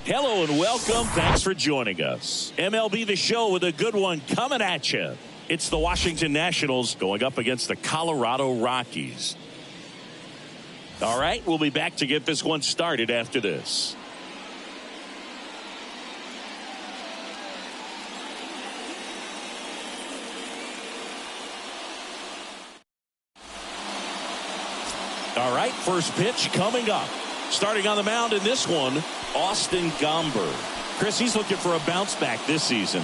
Hello and welcome. Thanks for joining us. MLB The Show with a good one coming at you. It's the Washington Nationals going up against the Colorado Rockies. All right, we'll be back to get this one started after this. All right, first pitch coming up. Starting on the mound in this one, Austin Gomber. Chris, he's looking for a bounce back this season.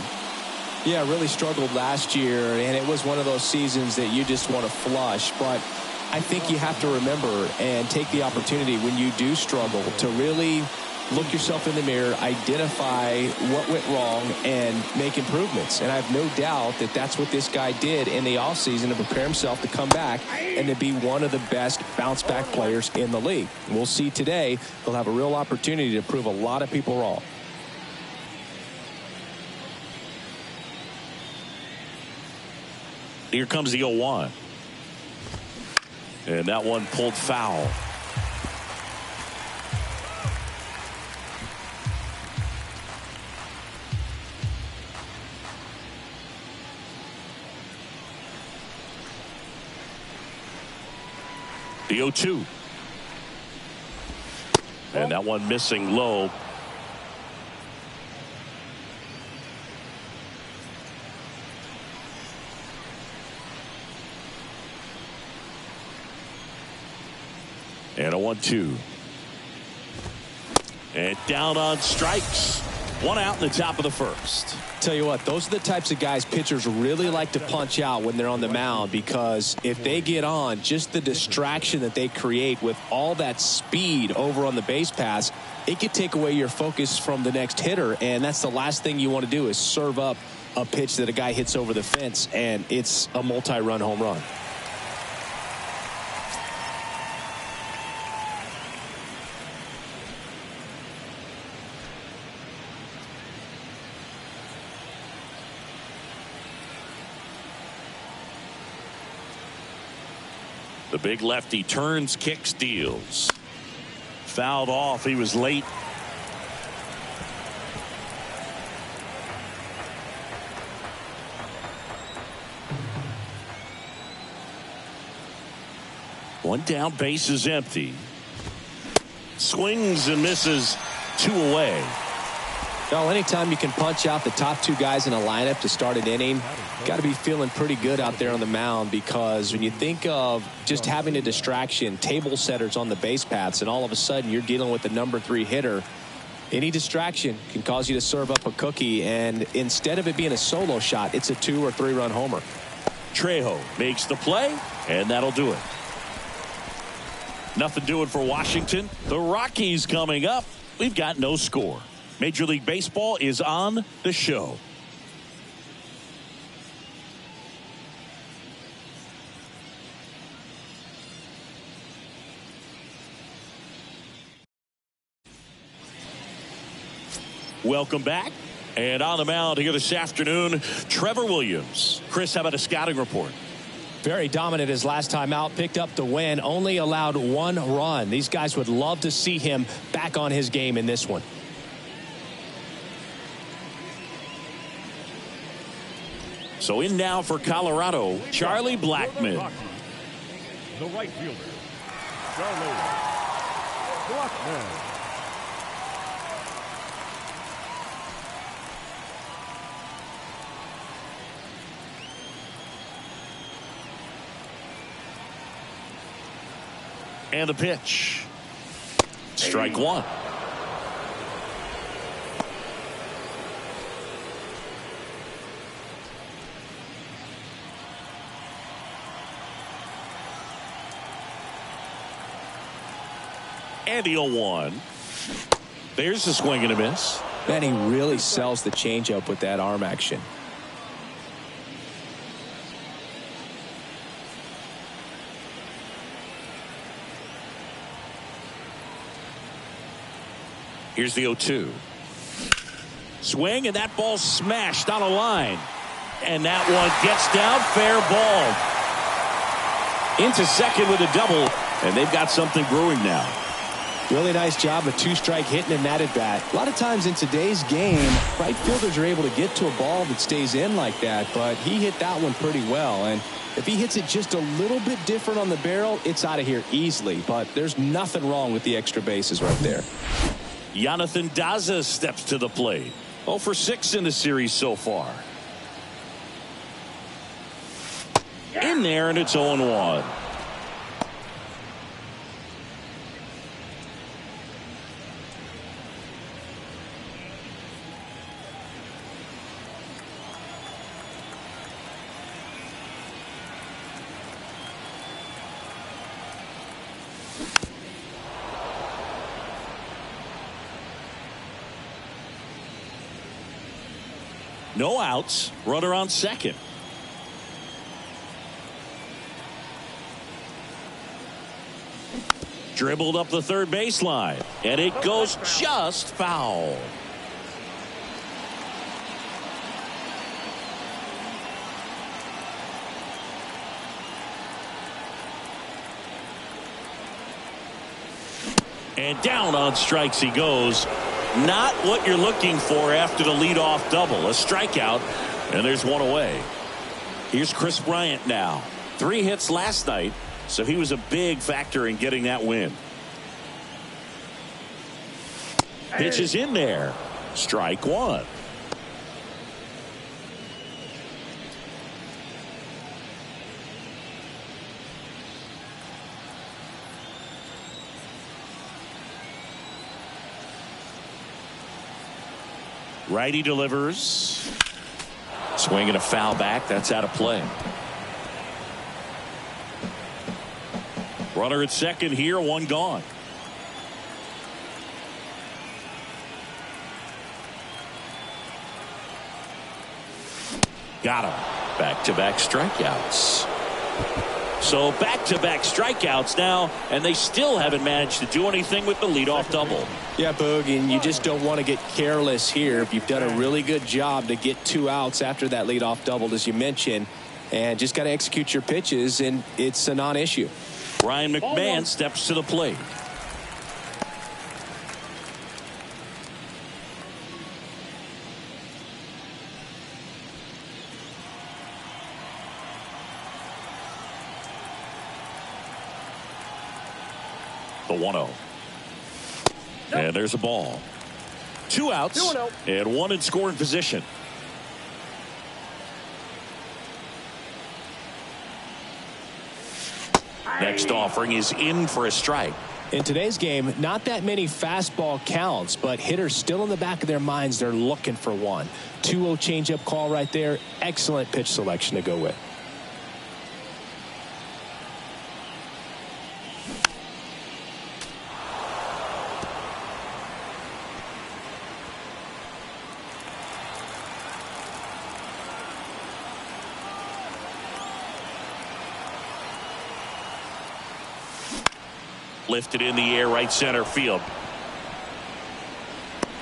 Yeah, really struggled last year, and it was one of those seasons that you just want to flush. But I think you have to remember and take the opportunity when you do struggle to really look yourself in the mirror, identify what went wrong, and make improvements. And I have no doubt that that's what this guy did in the offseason to prepare himself to come back and to be one of the best bounce-back players in the league. We'll see today. He'll have a real opportunity to prove a lot of people wrong. Here comes the 0-1. And that one pulled foul. The 0-2. And that one missing low. And a 1-2. And down on strikes. One out in the top of the first. Tell you what, those are the types of guys pitchers really like to punch out when they're on the mound, because if they get on, just the distraction that they create with all that speed over on the base pass, it could take away your focus from the next hitter, and that's the last thing you want to do is serve up a pitch that a guy hits over the fence and it's a multi-run home run. The big lefty turns, kicks, deals. fouled off. He was late. One down, base is empty. Swings and misses, 2 away. Well, anytime you can punch out the top 2 guys in a lineup to start an inning, got to be feeling pretty good out there on the mound, because when you think of just having a distraction, table setters on the base paths, and all of a sudden you're dealing with the number 3 hitter, any distraction can cause you to serve up a cookie, and instead of it being a solo shot, it's a 2 or 3 run homer. Trejo makes the play, and that'll do it. Nothing doing for Washington. The Rockies coming up. We've got no score. Major League Baseball is on the show. Welcome back. And on the mound here this afternoon, Trevor Williams. Chris, how about a scouting report? Very dominant his last time out, picked up the win, only allowed 1 run. These guys would love to see him back on his game in this one. So in now for Colorado, Charlie Blackmon. The right fielder, Charlie Blackmon. And the pitch. Strike 1. And the 0-1. There's the swing and a miss. Man, he really sells the changeup with that arm action. Here's the 0-2. Swing, and that ball smashed on a line. And that one gets down, fair ball. Into second with a double, and they've got something brewing now. Really nice job of 2-strike hitting in that at bat. A lot of times in today's game, right fielders are able to get to a ball that stays in like that, but he hit that one pretty well. And if he hits it just a little bit different on the barrel, it's out of here easily. But there's nothing wrong with the extra bases right there. Jonathan Daza steps to the plate. 0 for 6 in the series so far. In there, and it's 0-1. No outs. Runner on second. Dribbled up the third baseline. And it goes just foul. And down on strikes he goes. Not what you're looking for after the leadoff double. A strikeout, and there's 1 away. Here's Chris Bryant now. 3 hits last night, so he was a big factor in getting that win. Pitch is in there. Strike 1. Righty delivers. Swing and a foul back. That's out of play. Runner at second here. 1 gone. Got him. Back-to-back strikeouts. So back-to-back strikeouts now, and they still haven't managed to do anything with the leadoff double. Yeah, Boog, and you just don't want to get careless here. You've done a really good job to get 2 outs after that leadoff double, as you mentioned, and just got to execute your pitches, and it's a non-issue. Ryan McMahon steps to the plate. The 1-0. And there's a ball. 2 outs and 1 in scoring position. Next offering is in for a strike. In today's game, not that many fastball counts, but hitters still in the back of their minds, they're looking for one. 2-0 changeup call right there. Excellent pitch selection to go with. Lifted in the air, right center field.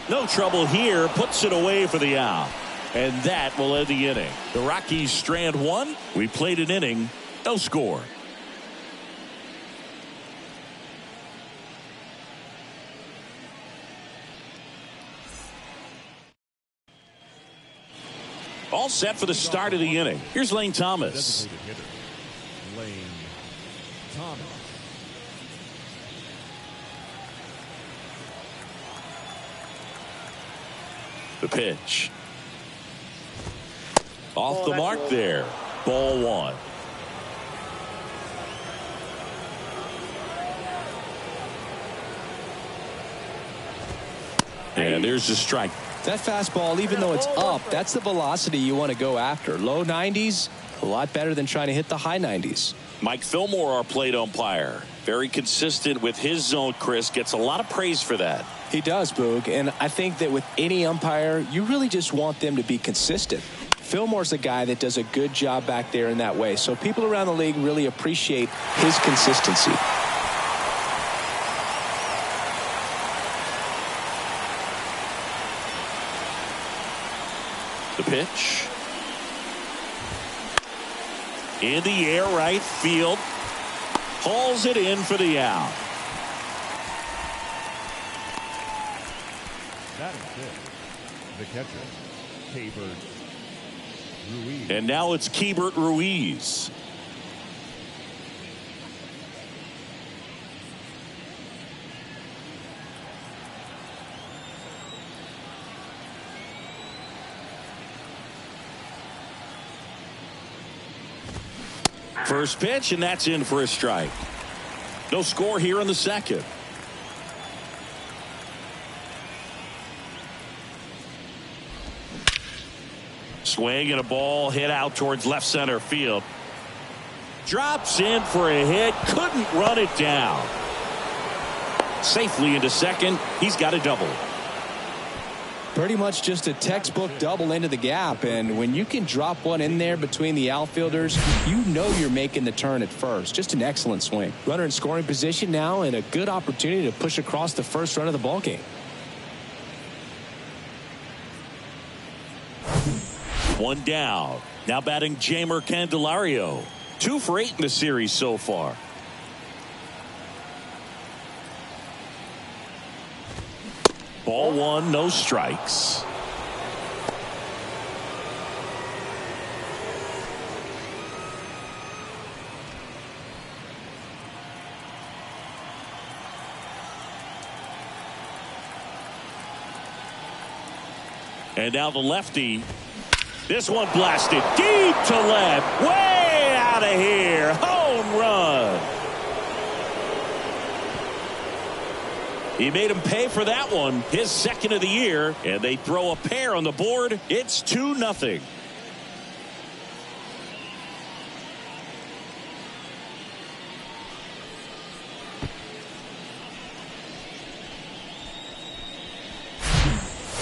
No trouble here, puts it away for the out. And that will end the inning. The Rockies strand 1. We played an inning, no score. All set for the start of the inning. Here's Lane Thomas. Designated hitter, Lane Thomas. The pitch. Off the mark there. Ball 1. And there's the strike. That fastball, even though it's up, that's the velocity you want to go after. Low 90s, a lot better than trying to hit the high 90s. Mike Fillmore, our plate umpire. Very consistent with his zone, Chris. Gets a lot of praise for that. He does, Boog, and I think that with any umpire, you really just want them to be consistent. Fillmore's a guy that does a good job back there in that way, so people around the league really appreciate his consistency. The pitch. In the air, right field. Hauls it in for the out. That is it. The catcher, Keibert Ruiz. And now it's Keibert Ruiz. First pitch, and that's in for a strike. No score here in the second. Swing and a ball hit out towards left center field. Drops in for a hit. Couldn't run it down. Safely into second. He's got a double. Pretty much just a textbook double into the gap, and when you can drop one in there between the outfielders, you know you're making the turn at first. Just an excellent swing. Runner in scoring position now, and a good opportunity to push across the first run of the ball game. One down. Now batting Jeimer Candelario. 2 for 8 in the series so far. Ball 1, no strikes. And now the lefty. This one blasted deep to left. Way out of here. Home run. He made him pay for that one. His second of the year. And they throw a pair on the board. It's 2-0.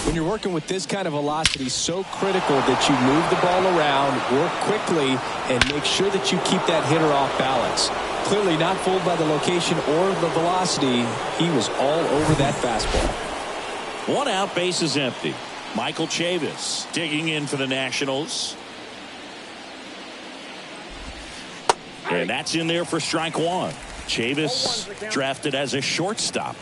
When you're working with this kind of velocity, so critical that you move the ball around, work quickly, and make sure that you keep that hitter off balance. Clearly not fooled by the location or the velocity. He was all over that fastball. 1 out, base is empty. Michael Chavis digging in for the Nationals. And that's in there for strike 1. Chavis drafted as a shortstop.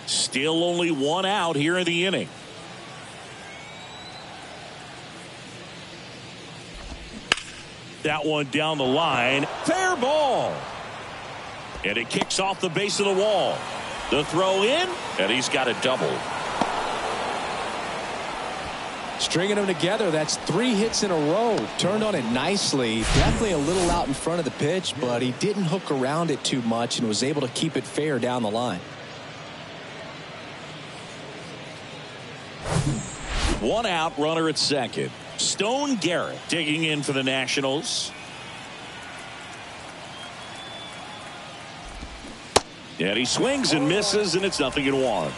Still only 1 out here in the inning. that one down the line. Fair ball. And it kicks off the base of the wall. The throw in, and he's got a double. Stringing them together, that's 3 hits in a row. Turned on it nicely. Definitely a little out in front of the pitch, but he didn't hook around it too much and was able to keep it fair down the line. 1 out, runner at second. Stone Garrett digging in for the Nationals. And he swings and misses, and it's 0-1.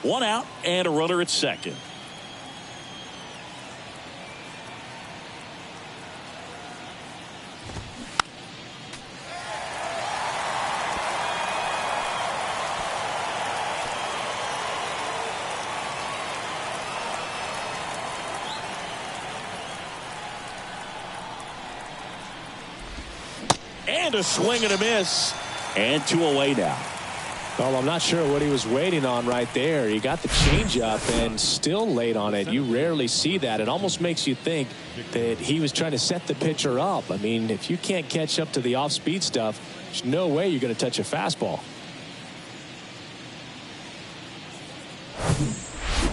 One out and a runner at second. And a swing and a miss. And 2 away now. Well, I'm not sure what he was waiting on right there. He got the changeup and still late on it. You rarely see that. It almost makes you think that he was trying to set the pitcher up. I mean, if you can't catch up to the off-speed stuff, there's no way you're going to touch a fastball.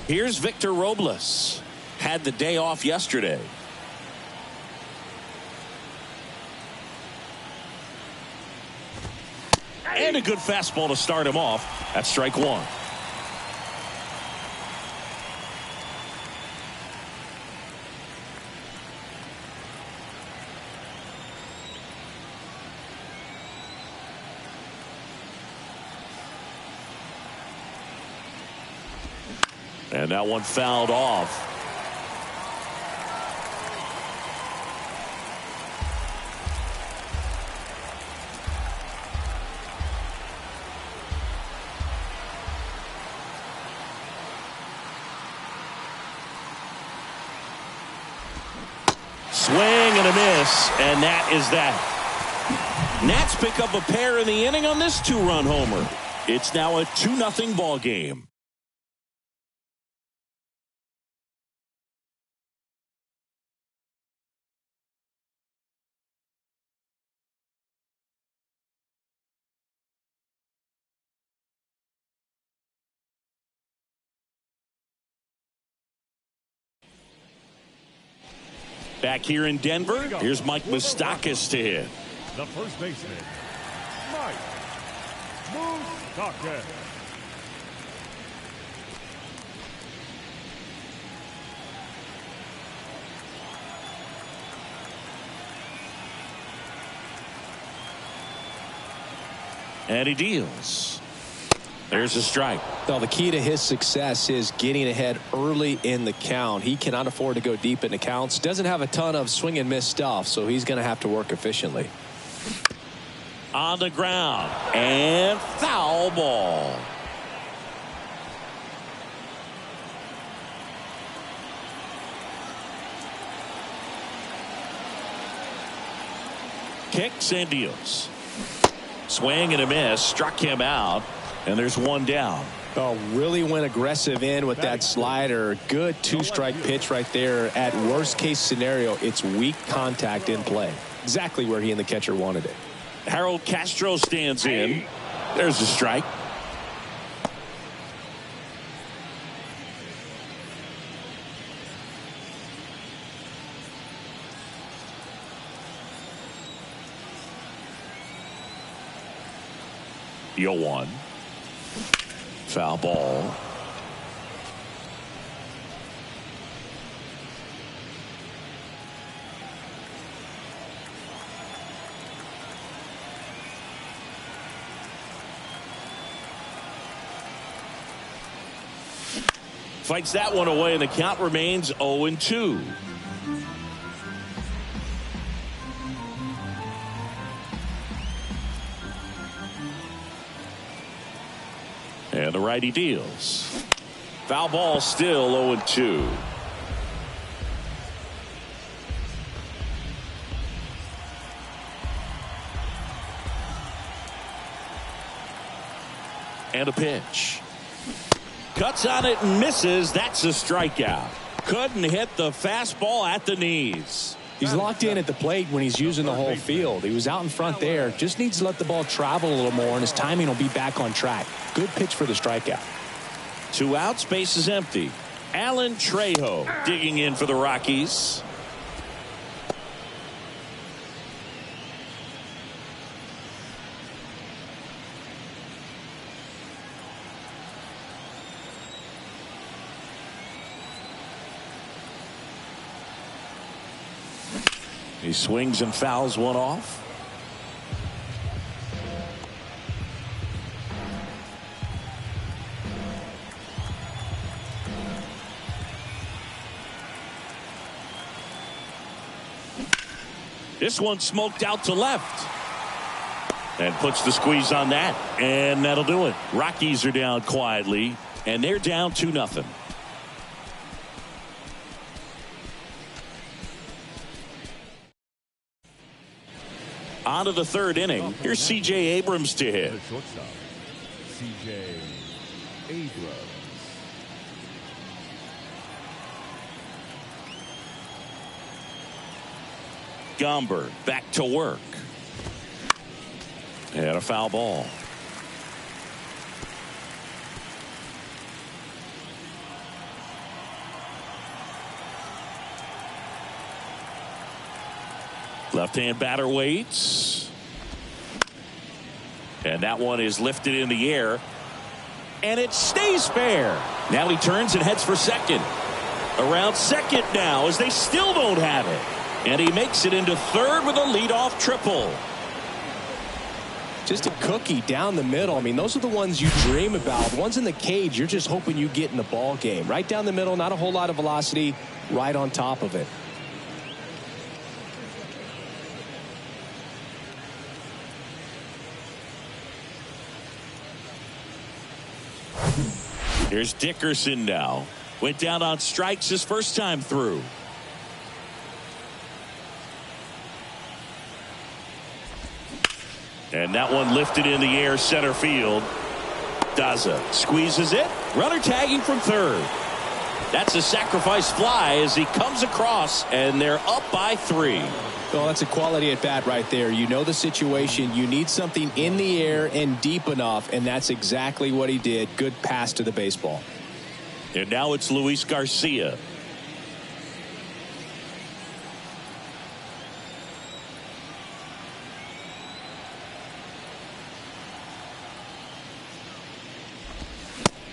Here's Victor Robles. Had the day off yesterday. And a good fastball to start him off. That's strike 1. And that one fouled off. Swing and a miss, and that is that. Nats pick up a pair in the inning on this 2-run homer. It's now a 2-0 ball game. Back here in Denver, here's Mike Moustakas to hit. The first baseman, Mike Moustakas. And he deals. There's a strike. Well, the key to his success is getting ahead early in the count. He cannot afford to go deep in the counts. Doesn't have a ton of swing and miss stuff, so he's going to have to work efficiently. On the ground. And foul ball. Kicks and deals. Swing and a miss. Struck him out. And there's 1 down. Oh, really went aggressive in with that slider. Good 2-strike pitch right there. At worst case scenario, it's weak contact in play. Exactly where he and the catcher wanted it. Harold Castro stands in. There's a strike. Yo 1. Foul ball. Fights that one away, and the count remains 0-2. And the righty deals. Foul ball, still 0-2. And a pitch. Cuts on it and misses. That's a strikeout. Couldn't hit the fastball at the knees. He's locked in at the plate when he's using the whole field. He was out in front there. Just needs to let the ball travel a little more, and his timing will be back on track. Good pitch for the strikeout. 2 outs, base is empty. Alan Trejo digging in for the Rockies. He swings and fouls one off. This one smoked out to left. And puts the squeeze on that. And that'll do it. Rockies are down quietly. And they're down 2-0. On to the third inning. Here's C.J. Abrams to hit. C.J. Abrams. Gomber back to work. And a foul ball. Left-hand batter waits. And that one is lifted in the air. And it stays fair. Now he turns and heads for second. Around second now as they still don't have it. And he makes it into third with a leadoff triple. Just a cookie down the middle. I mean, those are the ones you dream about. Ones in the cage, you're just hoping you get in the ball game. Right down the middle, not a whole lot of velocity, right on top of it. Here's Dickerson now. Went down on strikes his first time through. And that one lifted in the air center field. Daza squeezes it. Runner tagging from third. That's a sacrifice fly as he comes across, and they're up by 3. Well, that's a quality at bat right there. You know the situation. You need something in the air and deep enough, and that's exactly what he did. Good pass to the baseball. And now it's Luis Garcia.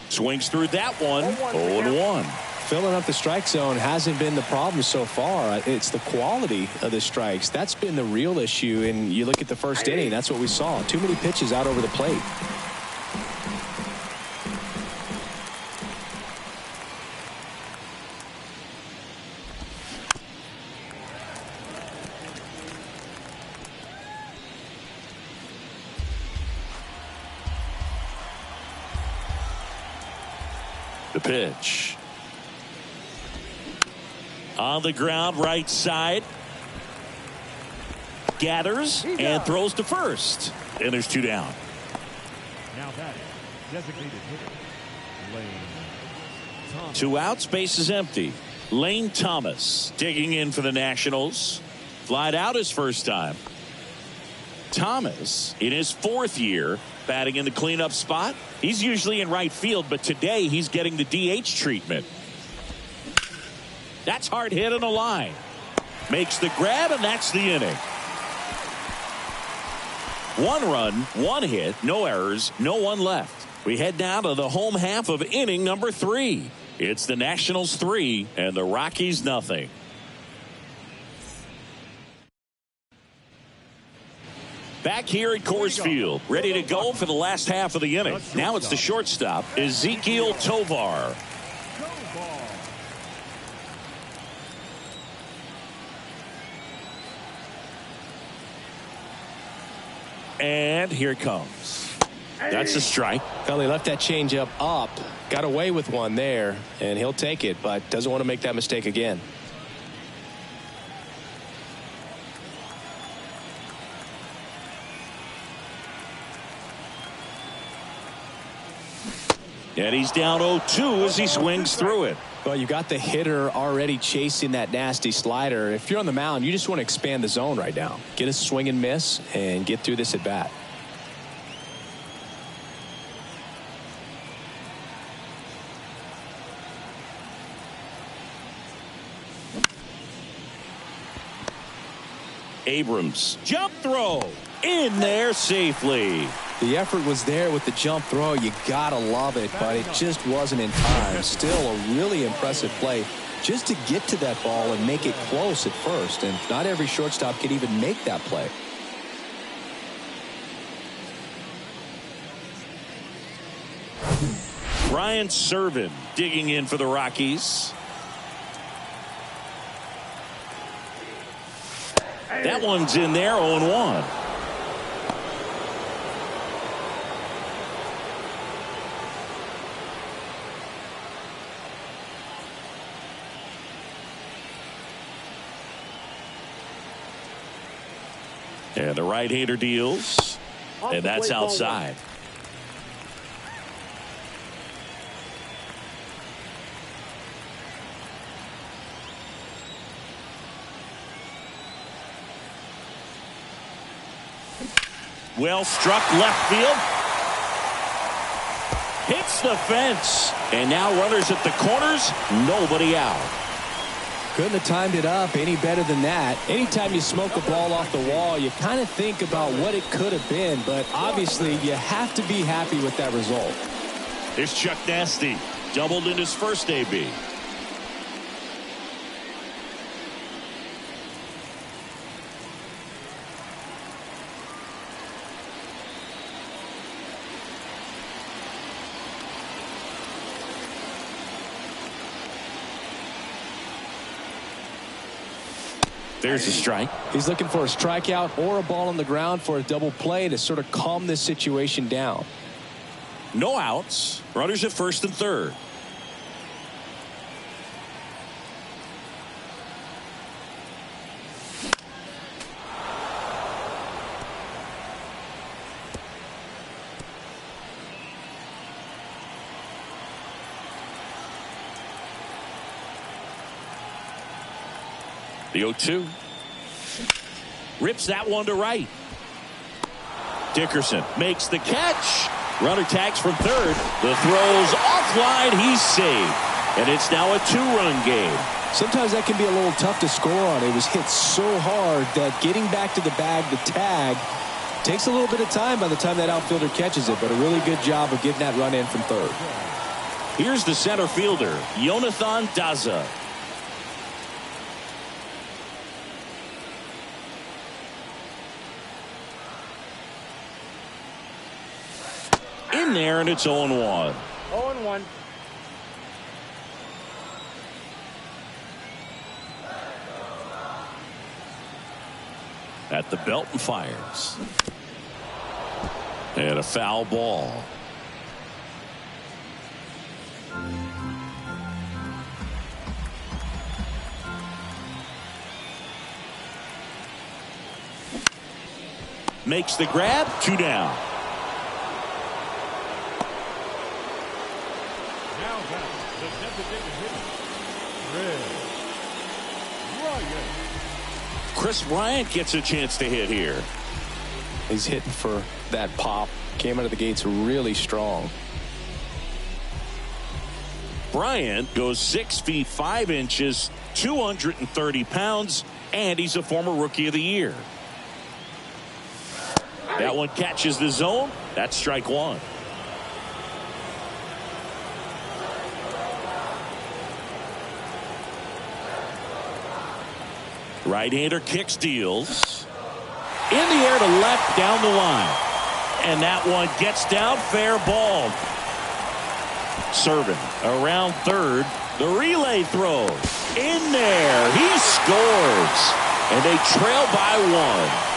Swings through that one. 0-1. Filling up the strike zone hasn't been the problem so far. It's the quality of the strikes. That's been the real issue. And you look at the first inning, that's what we saw. Too many pitches out over the plate. The pitch. On the ground, right side. Gathers and throws to first. And there's 2 down. Now batting, designated hitter, Lane Thomas. 2 outs, base is empty. Lane Thomas digging in for the Nationals. Flied out his first time. Thomas in his 4th year batting in the cleanup spot. He's usually in right field, but today he's getting the DH treatment. That's hard hit on a line. Makes the grab, and that's the inning. 1 run, 1 hit, no errors, no one left. We head down to the home half of inning number 3. It's the Nationals 3 and the Rockies nothing. Back here at Coors Field, ready to go for the last half of the inning. Now it's the shortstop, Ezequiel Tovar. And here it comes. That's a strike. Well, he left that changeup up, got away with one there, and he'll take it, but doesn't want to make that mistake again. And he's down 0-2 as he swings through it. Well, you got the hitter already chasing that nasty slider. If you're on the mound, you just want to expand the zone right now. Get a swing and miss and get through this at bat. Abrams, jump throw, in there safely. The effort was there with the jump throw. You gotta love it, but it just wasn't in time. Still a really impressive play just to get to that ball and make it close at first. And not every shortstop can even make that play. Ryan Serven digging in for the Rockies. That one's in there, 0-1. And the right-hander deals, and that's outside. Well struck left field. Hits the fence. And now runners at the corners. Nobody out. Couldn't have timed it up any better than that. Anytime you smoke a ball off the wall, you kind of think about what it could have been. But obviously, you have to be happy with that result. Here's Chuck Nasty. Doubled in his first AB. There's a strike. He's looking for a strikeout or a ball on the ground for a double play to sort of calm this situation down. No outs. Runners at first and third. The 0-2. Rips that one to right. Dickerson makes the catch. Runner tags from third. The throw's offline. He's safe. And it's now a two-run game. Sometimes that can be a little tough to score on. It was hit so hard that getting back to the bag, the tag, takes a little bit of time by the time that outfielder catches it. But a really good job of getting that run in from third. Here's the center fielder, Jonathan Daza. In there, and it's 0-1. 0-1. At the belt and fires. And a foul ball. Makes the grab, 2 down. Chris Bryant gets a chance to hit here. He's hitting for that pop. Came out of the gates really strong. Bryant goes 6 feet 5 inches, 230 pounds, and he's a former Rookie of the Year. That one catches the zone. That's strike one. Right-hander kicks, deals. In the air to left, down the line. And that one gets down, fair ball. Serven around third. The relay throw. In there. He scores. And they trail by 1.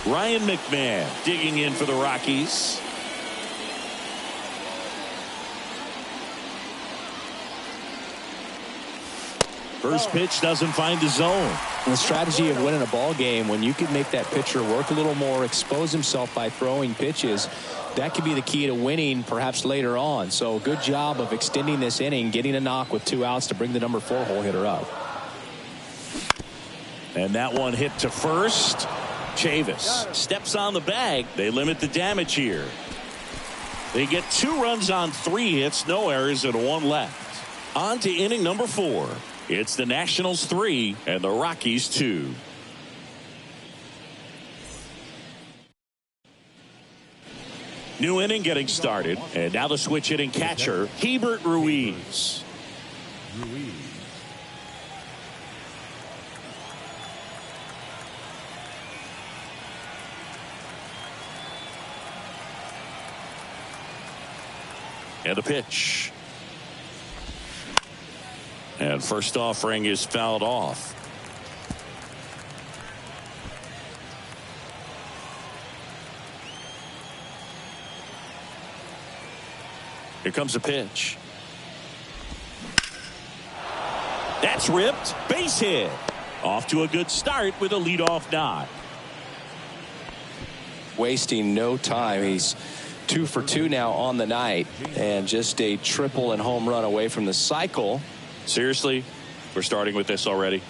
Ryan McMahon digging in for the Rockies. First pitch doesn't find the zone. The strategy of winning a ball game, when you can make that pitcher work a little more, expose himself by throwing pitches, that could be the key to winning perhaps later on. So good job of extending this inning, getting a knock with 2 outs to bring the number 4 hole hitter up. And that one hit to first. Chavis steps on the bag. They limit the damage here. They get 2 runs on 3 hits, no errors, and 1 left. On to inning number 4. It's the Nationals 3 and the Rockies 2. New inning getting started, and now the switch hitting catcher, Hebert Ruiz. And a pitch. And first offering is fouled off. Here comes a pitch. That's ripped. Base hit. Off to a good start with a leadoff knock. Wasting no time. He's 2 for 2 now on the night, and just a triple and home run away from the cycle. Seriously, we're starting with this already.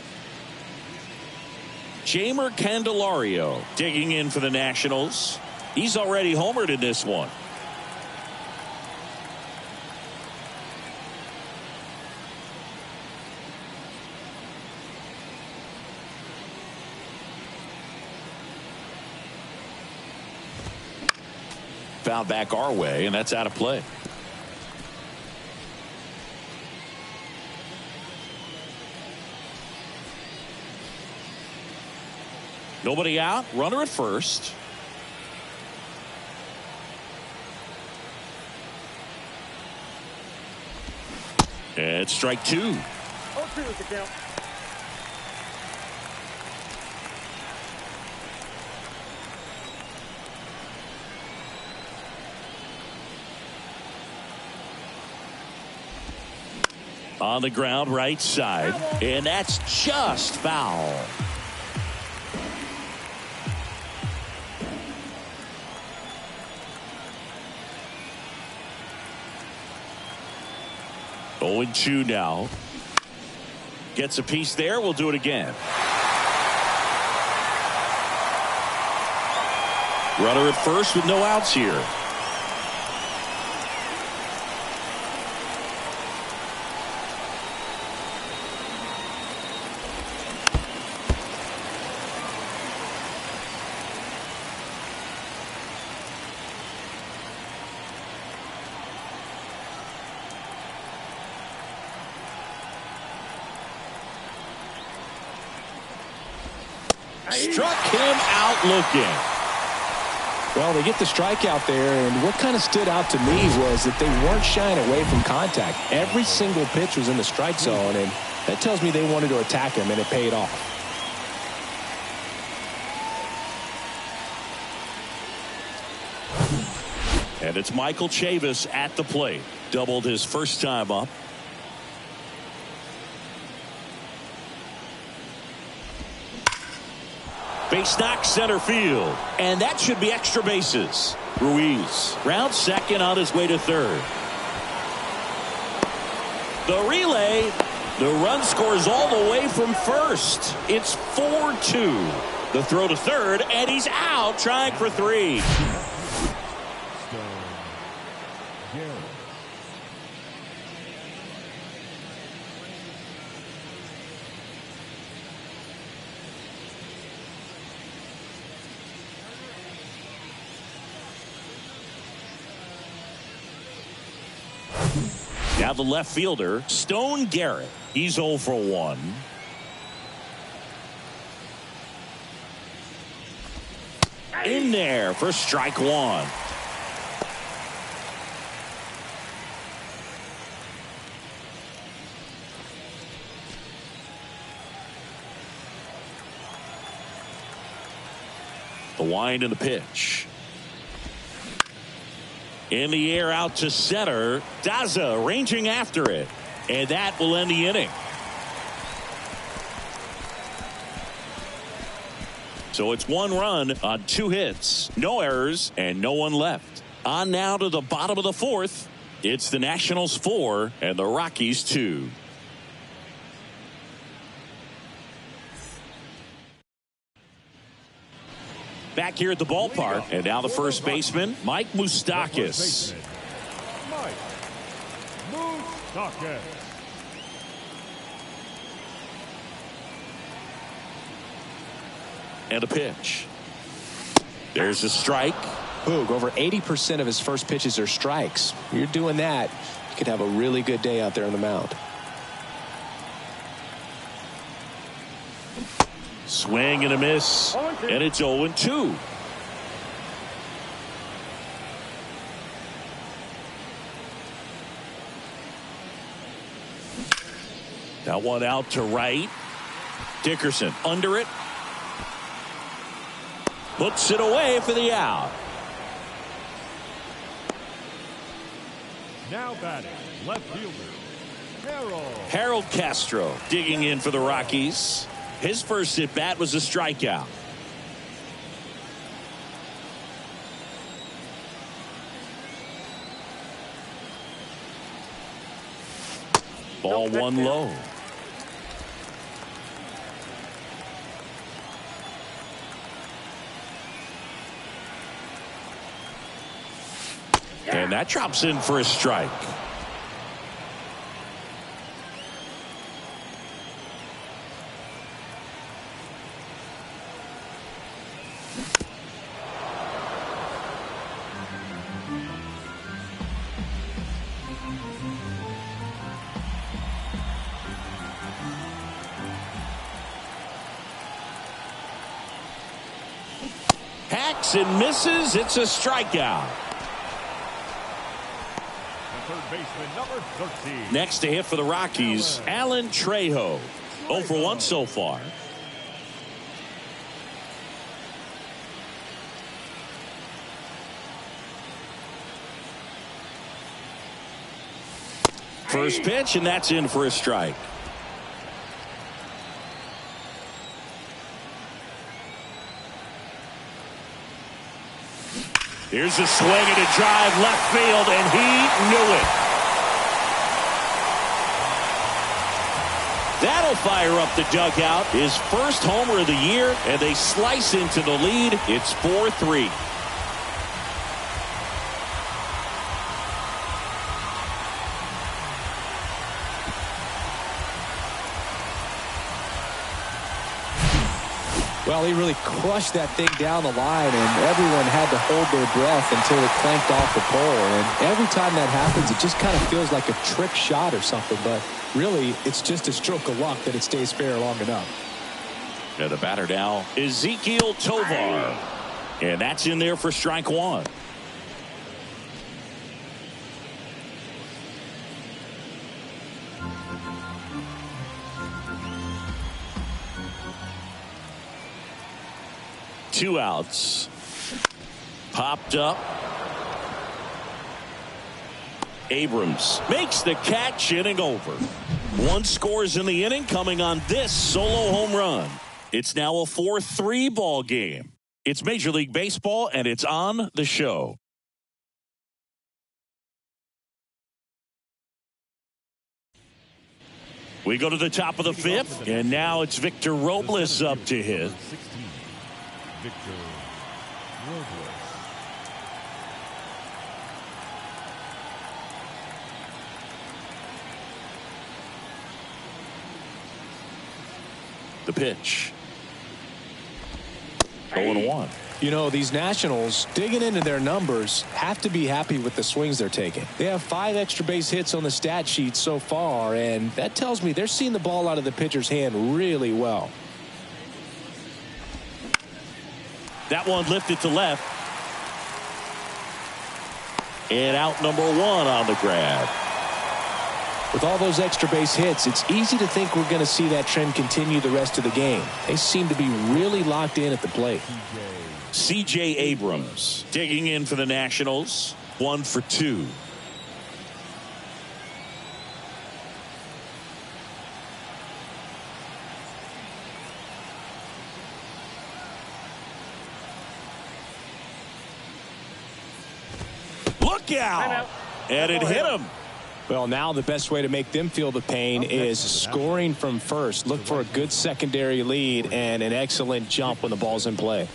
Jeimer Candelario digging in for the Nationals. He's already homered in this one. Foul back our way, and that's out of play. Nobody out. Runner at first. And strike 2. 0-2 is the count. On the ground right side, and that's just foul. Oh, and 2 now. Gets a piece there. We'll do it again. Runner at first with no outs here. Struck him out looking. Well, they get the strikeout there, and what kind of stood out to me was that they weren't shying away from contact. Every single pitch was in the strike zone, and that tells me they wanted to attack him, and it paid off. And it's Michael Chavis at the plate. Doubled his first time up. Base knock center field. And that should be extra bases. Ruiz round second on his way to third. The relay. The run scores all the way from first. It's 4-2. The throw to third, and he's out trying for 3. Now the left fielder, Stone Garrett. He's 0 for 1. In there for strike 1. The wind and the pitch. In the air out to center. Daza ranging after it. And that will end the inning. So it's 1 run on 2 hits. No errors and no one left. On now to the bottom of the 4th. It's the Nationals 4 and the Rockies 2. Back here at the ballpark, and now the first baseman, Mike Moustakas. Mike Moustakas. And a pitch. There's a strike. Boog, over 80% of his first pitches are strikes. You're doing that, you could have a really good day out there on the mound. Swing and a miss, and it's 0-2. Now one out to right. Dickerson under it. Puts it away for the out. Now batting, left fielder, Harold Castro digging in for the Rockies. His first at bat was a strikeout. Ball 1 low. And that drops in for a strike. Hacks and misses. It's a strikeout. third baseman, number 13. Next to hit for the Rockies, Alan Trejo. 0 for 1 so far. First pitch, and that's in for a strike. Here's a swing and a drive left field, and he knew it. That'll fire up the dugout. His first homer of the year, and they slice into the lead. It's 4-3. Well, he really crushed that thing down the line, and everyone had to hold their breath until it clanked off the pole. And every time that happens, it just kind of feels like a trick shot or something. But really, it's just a stroke of luck that it stays fair long enough. And the batter now, Ezekiel Tovar. And that's in there for strike one. Two outs. Popped up. Abrams makes the catch, inning over. One scores in the inning, coming on this solo home run. It's now a 4-3 ball game. It's Major League Baseball, and it's on the show. We go to the top of the fifth, and now it's Victor Robles up to hit. Victor Robles. The pitch. 0-1. You know, these Nationals, digging into their numbers, have to be happy with the swings they're taking. They have 5 extra base hits on the stat sheet so far, and that tells me they're seeing the ball out of the pitcher's hand really well. That one lifted to left. And out number 1 on the grab. With all those extra base hits, it's easy to think we're going to see that trend continue the rest of the game. They seem to be really locked in at the plate. TJ C.J. Abrams digging in for the Nationals. 1 for 2. Look out! And it hit him. Well, now the best way to make them feel the pain is scoring from first. Look for a good secondary lead and an excellent jump when the ball's in play.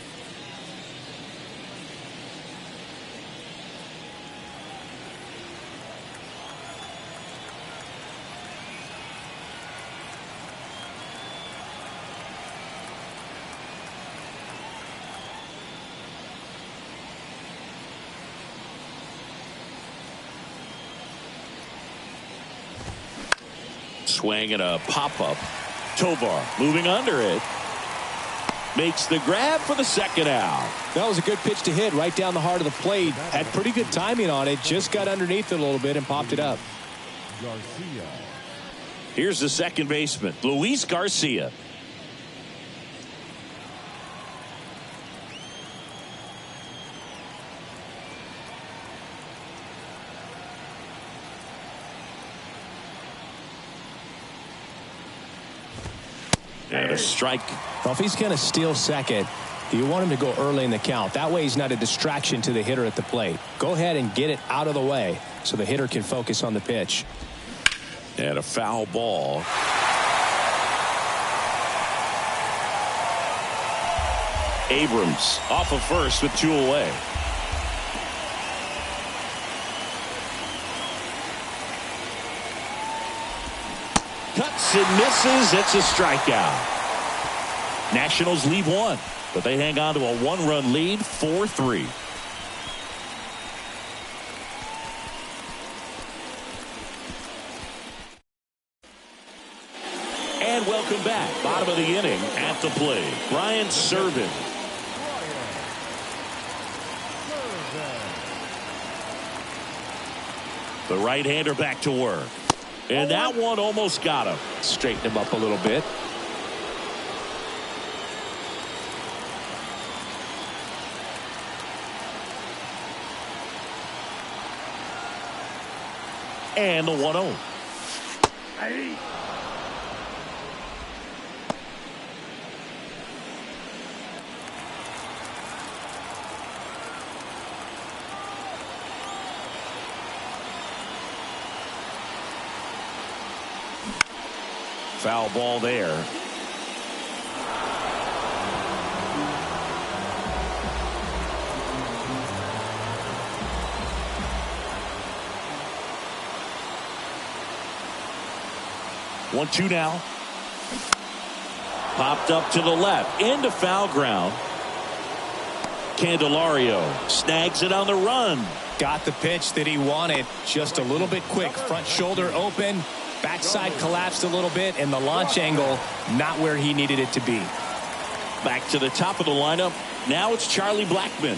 Swing and a pop-up. Tovar moving under it. Makes the grab for the second out. That was a good pitch to hit right down the heart of the plate. Had pretty good timing on it. Just got underneath it a little bit and popped it up. Garcia. Here's the second baseman, Luis Garcia. And a strike. Well, if he's going to steal second, you want him to go early in the count. That way he's not a distraction to the hitter at the plate. Go ahead and get it out of the way so the hitter can focus on the pitch. And a foul ball. Abrams off of first with 2 away. Cuts and misses. It's a strikeout. Nationals leave 1, but they hang on to a 1-run lead, 4-3. And welcome back. Bottom of the inning at the plate. Brian Serven. The right-hander back to work. And that one almost got him. Straighten him up a little bit. And the 1-0. Foul ball there. One, two now. Popped up to the left into foul ground. Candelario snags it on the run. Got the pitch that he wanted, just a little bit quick. Front shoulder open, backside collapsed a little bit, and the launch angle not where he needed it to be. Back to the top of the lineup. Now it's Charlie Blackmon.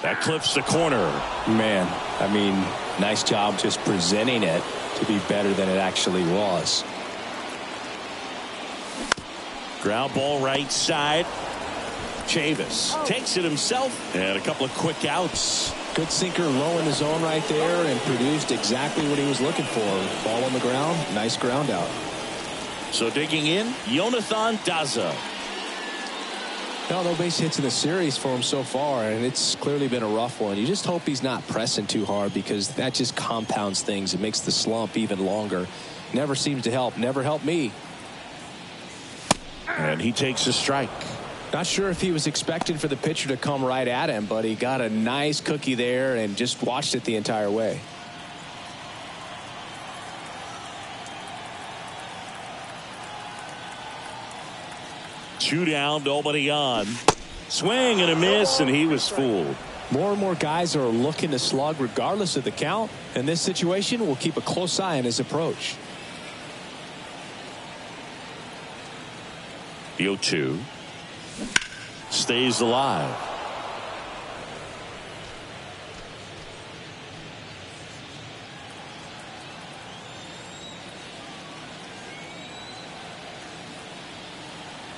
That clips the corner. Man, I mean, nice job just presenting it to be better than it actually was. Ground ball right side. Chavis takes it himself, and a couple of quick outs. Good sinker low in the zone right there and produced exactly what he was looking for. Ball on the ground, nice ground out. So digging in, Jonathan Daza. No base hits in the series for him so far, and it's clearly been a rough one. You just hope he's not pressing too hard, because that just compounds things. It makes the slump even longer. Never seems to help. Never helped me. And he takes a strike. Not sure if he was expecting for the pitcher to come right at him, but he got a nice cookie there and just watched it the entire way. Two down, nobody on. Swing and a miss, and he was fooled. More and more guys are looking to slug regardless of the count. In this situation, we'll keep a close eye on his approach. The 0-2 stays alive.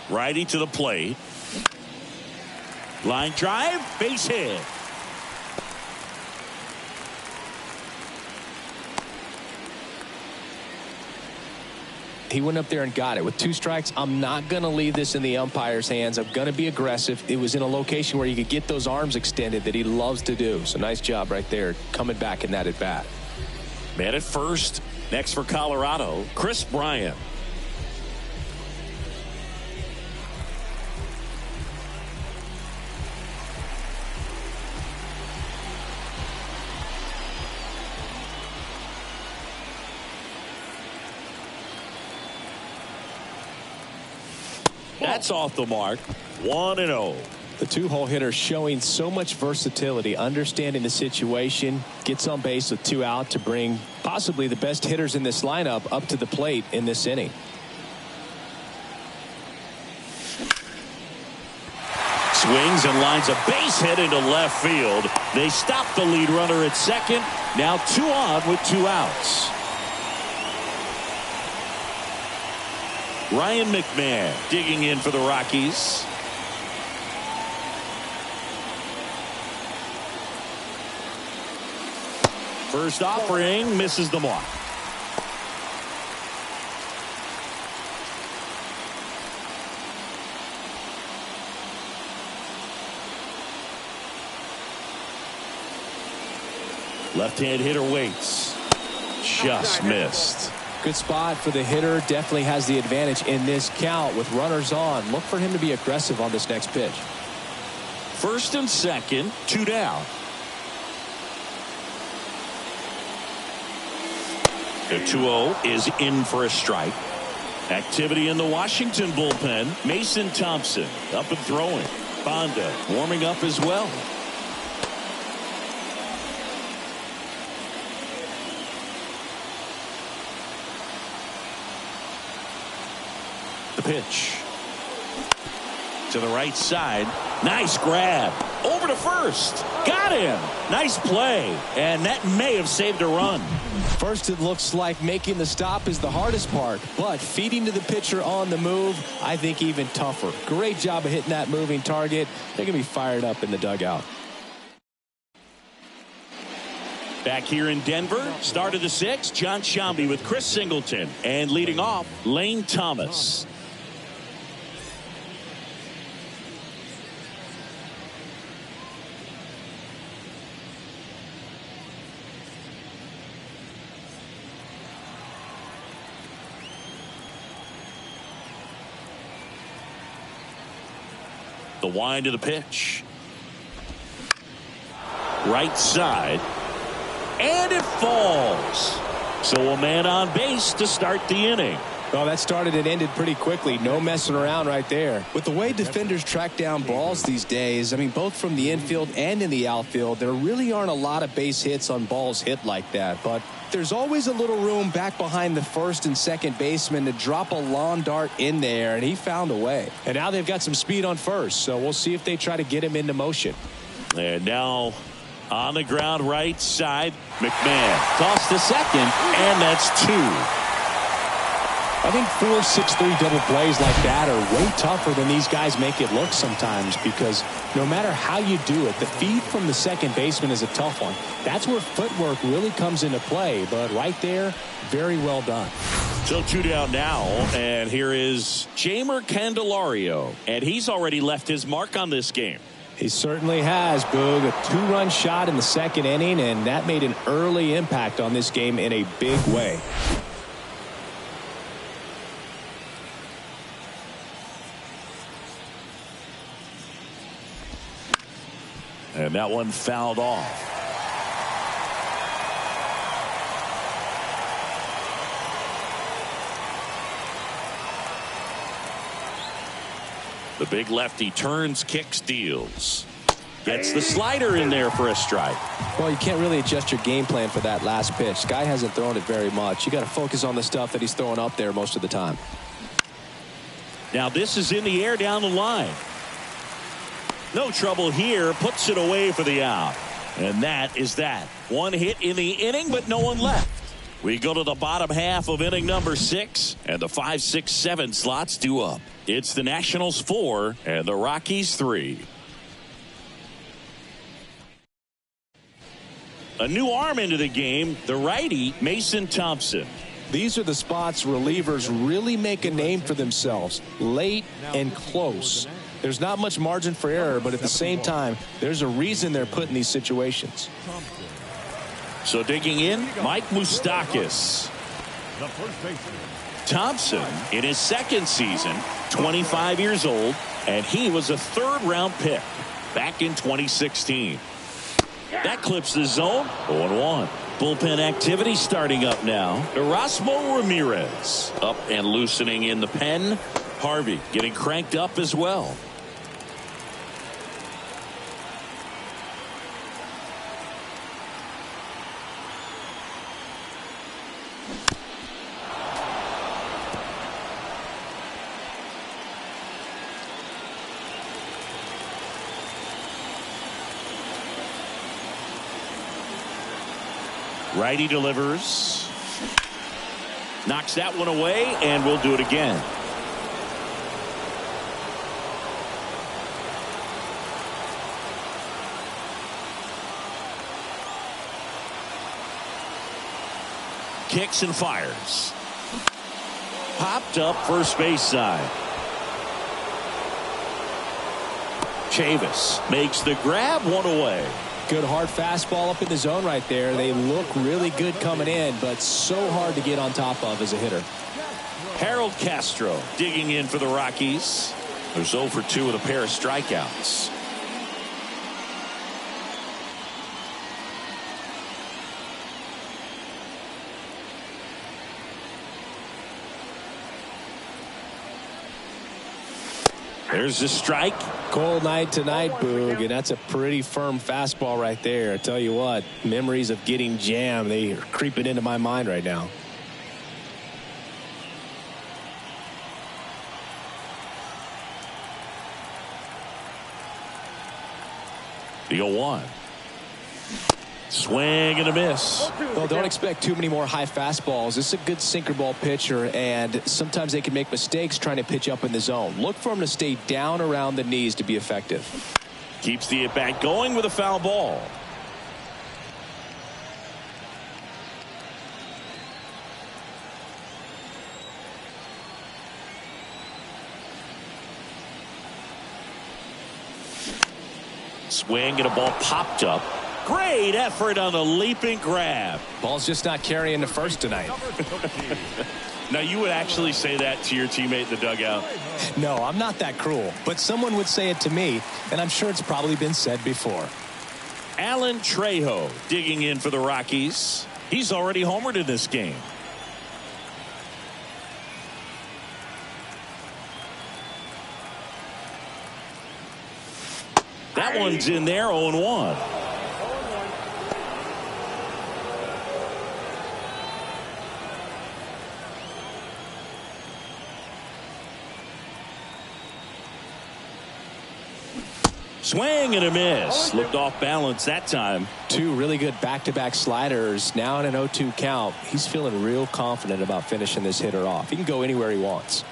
Righty to the plate. Line drive, base hit. He went up there and got it. With 2 strikes, I'm not going to leave this in the umpire's hands. I'm going to be aggressive. It was in a location where you could get those arms extended that he loves to do. So nice job right there coming back in that at bat. Man at first. Next for Colorado, Chris Bryant. That's off the mark. 1-0. The 2-hole hitter showing so much versatility, understanding the situation, gets on base with 2 out to bring possibly the best hitters in this lineup up to the plate in this inning. Swings and lines a base hit into left field. They stop the lead runner at second. Now 2 on with 2 outs. Ryan McMahon digging in for the Rockies. First offering misses the mark. Left-hand hitter waits. Just missed. Good spot for the hitter. Definitely has the advantage in this count with runners on. Look for him to be aggressive on this next pitch. First and second, 2 down. The 2-0 is in for a strike. Activity in the Washington bullpen. Mason Thompson up and throwing. Bonda warming up as well. The pitch to the right side. Nice grab over to first. Got him. Nice play, and that may have saved a run. First, it looks like making the stop is the hardest part, but feeding to the pitcher on the move, I think even tougher. Great job of hitting that moving target. They're going to be fired up in the dugout. Back here in Denver, start of the 6th, John Sciambi with Chris Singleton, and leading off, Lane Thomas. The wind of the pitch. Right side. And it falls. So a man on base to start the inning. Well, that started and ended pretty quickly. No messing around right there. With the way defenders track down balls these days, I mean, both from the infield and in the outfield, there really aren't a lot of base hits on balls hit like that. But there's always a little room back behind the first and second baseman to drop a lawn dart in there, and he found a way. And now they've got some speed on first, so we'll see if they try to get him into motion. And now on the ground right side, McMahon tossed to second, and that's 2. I think 4-6-3 double plays like that are way tougher than these guys make it look sometimes, because no matter how you do it, the feed from the second baseman is a tough one. That's where footwork really comes into play, but right there, very well done. So 2 down now, and here is Jeimer Candelario, and he's already left his mark on this game. He certainly has, Boog. A 2-run shot in the second inning, and that made an early impact on this game in a big way. And that one fouled off. The big lefty turns, kicks, deals. Gets the slider in there for a strike. Well, you can't really adjust your game plan for that last pitch. Guy hasn't thrown it very much. You got to focus on the stuff that he's throwing up there most of the time. Now this is in the air down the line. No trouble here. Puts it away for the out. And that is that. One hit in the inning, but no one left. We go to the bottom half of inning number 6, and the 5, 6, 7 slots due up. It's the Nationals 4 and the Rockies 3. A new arm into the game, the righty, Mason Thompson. These are the spots relievers really make a name for themselves. Late and close. There's not much margin for error, but at the same time, there's a reason they're put in these situations. So digging in, Mike Moustakas. The first baseman. Thompson in his second season, 25 years old, and he was a third-round pick back in 2016. That clips the zone, 0-1. Bullpen activity starting up now. Erasmo Ramirez up and loosening in the pen. Harvey getting cranked up as well. Righty delivers. Knocks that one away, and we'll do it again. Kicks and fires. Popped up first base side. Chavis makes the grab, one away. Good hard fastball up in the zone right there. They look really good coming in, but so hard to get on top of as a hitter. Harold Castro digging in for the Rockies. They're 0 for 2 with a pair of strikeouts. There's the strike. Cold night tonight, Boog, and that's a pretty firm fastball right there. I tell you what, memories of getting jammed, they are creeping into my mind right now. The 0-1. Swing and a miss. Well, don't expect too many more high fastballs. This is a good sinker ball pitcher, and sometimes they can make mistakes trying to pitch up in the zone. Look for him to stay down around the knees to be effective. Keeps the at-bat going with a foul ball. Swing and a ball popped up. Great effort on the leaping grab. Ball's just not carrying the first tonight. Now, you would actually say that to your teammate in the dugout? No, I'm not that cruel, but someone would say it to me, and I'm sure it's probably been said before. Alan Trejo digging in for the Rockies. He's already homered in this game. That one's in there, 0-1. Swing and a miss. Looked off balance that time. Two really good back-to-back sliders. Now in an 0-2 count. He's feeling real confident about finishing this hitter off. He can go anywhere he wants.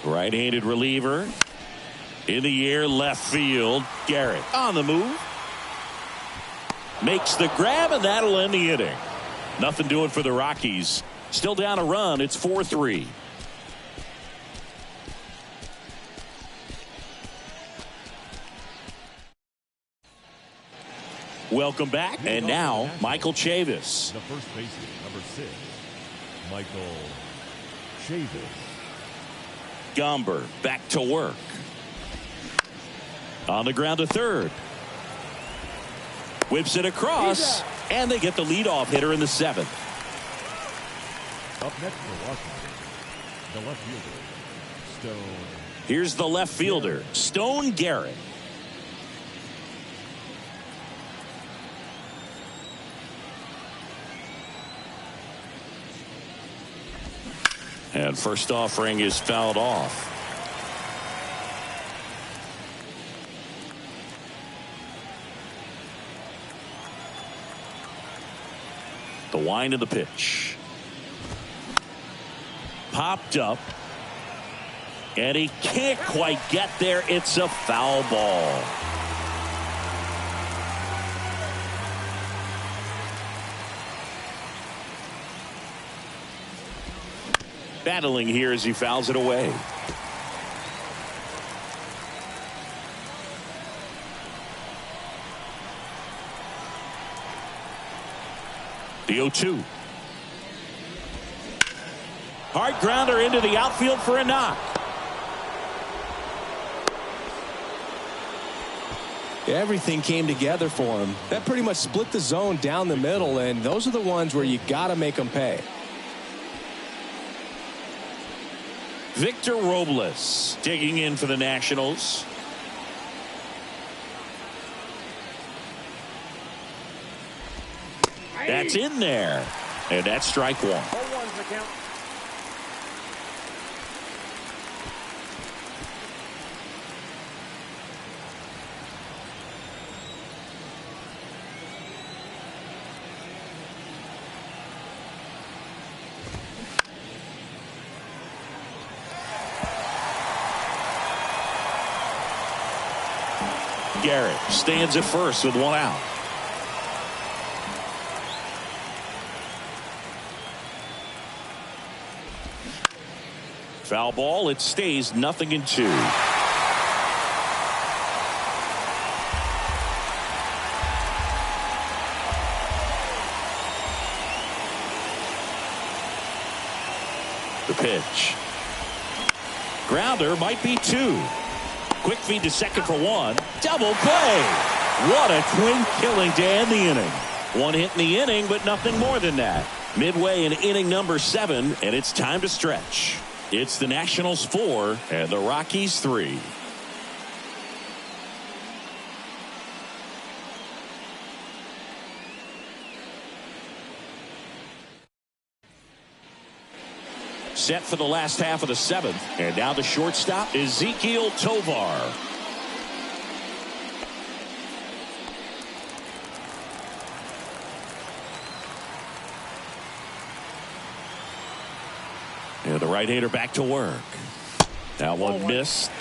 Right-handed reliever. In the air, left field. Garrett on the move. Makes the grab, and that'll end the inning. Nothing doing for the Rockies. Still down a run. It's 4-3. Welcome back. And now, Michael Chavis. The first baseman, number 6, Michael Chavis. Gomber back to work. On the ground to third. Whips it across, and they get the leadoff hitter in the 7th. Up next for Washington, the left fielder, Stone. Here's the left fielder, Stone Garrett. And first offering is fouled off. The wind of the pitch. Popped up. And he can't quite get there. It's a foul ball. Battling here as he fouls it away. The 0-2. Hard grounder into the outfield for a knock. Everything came together for him. That pretty much split the zone down the middle, and those are the ones where you got to make them pay. Victor Robles digging in for the Nationals. That's in there. And that's strike one. 0-1's the count. Garrett stands at first with one out. Foul ball. It stays 0-2. The pitch. Grounder might be two. Quick feed to second for one. Double play. What a twin killing to end the inning. One hit in the inning, but nothing more than that. Midway in inning number 7, and it's time to stretch. It's the Nationals 4 and the Rockies 3. Set for the last half of the 7th. And now the shortstop, Ezekiel Tovar. And the right-hander back to work. That one missed.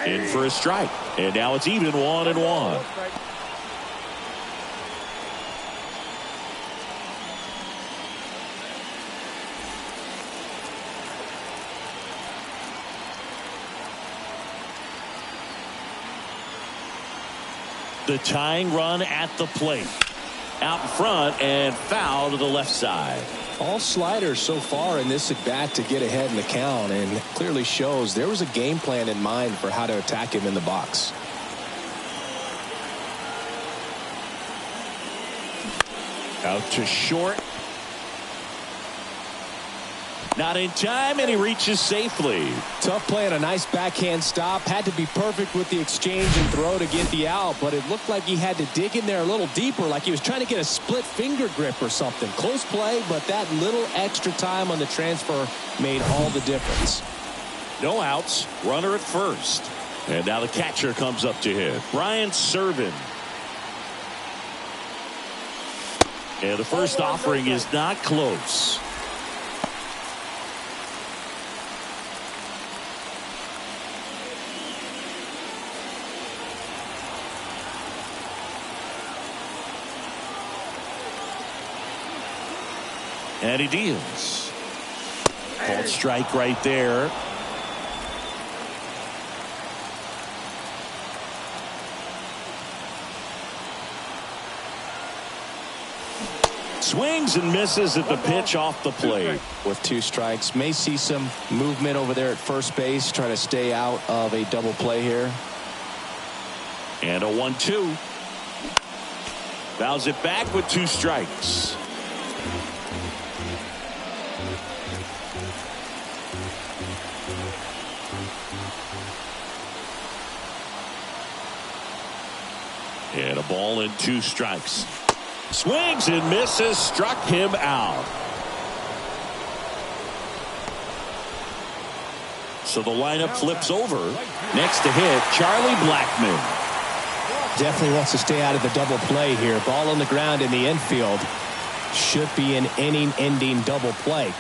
In for a strike. And now it's even 1-1. The tying run at the plate. Out in front and foul to the left side. All sliders so far in this at bat to get ahead in the count, and clearly shows there was a game plan in mind for how to attack him in the box. Out to short. Not in time, and he reaches safely. Tough play and a nice backhand stop. Had to be perfect with the exchange and throw to get the out, but it looked like he had to dig in there a little deeper, like he was trying to get a split finger grip or something. Close play, but that little extra time on the transfer made all the difference. No outs, runner at first. And now the catcher comes up to hit. Brian Servin. And the first offering is not close. And he deals. Called strike right there. Swings and misses at the pitch off the plate. With 2 strikes, may see some movement over there at first base, try to stay out of a double play here. And a 1-2. Fouls it back with 2 strikes. And a ball and 2 strikes. Swings and misses, struck him out. So the lineup flips over. Next to hit, Charlie Blackmon. Definitely wants to stay out of the double play here. Ball on the ground in the infield. Should be an inning-ending double play.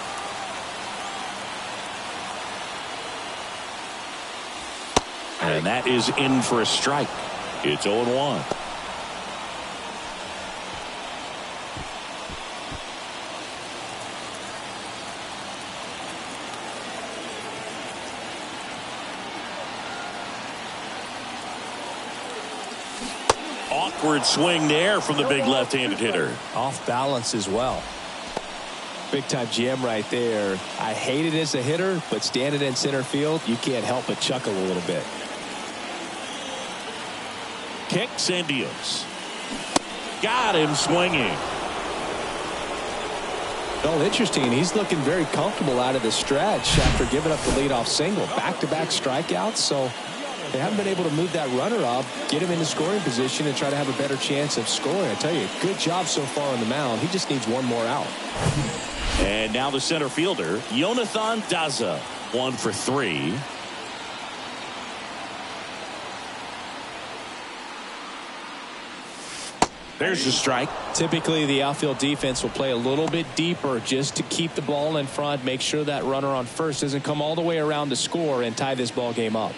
And that is in for a strike. It's 0-1. Awkward swing there from the big left-handed hitter. Off balance as well. Big time jam right there. I hate it as a hitter, but standing in center field, you can't help but chuckle a little bit. Kicks and deals. Got him swinging. Well, interesting. He's looking very comfortable out of the stretch after giving up the leadoff single. Back-to-back strikeouts, so they haven't been able to move that runner up, get him into scoring position, and try to have a better chance of scoring. I tell you, good job so far on the mound. He just needs one more out. And now the center fielder, Jonathan Daza, 1 for 3. There's the strike. Typically, the outfield defense will play a little bit deeper just to keep the ball in front, make sure that runner on first doesn't come all the way around to score and tie this ball game up.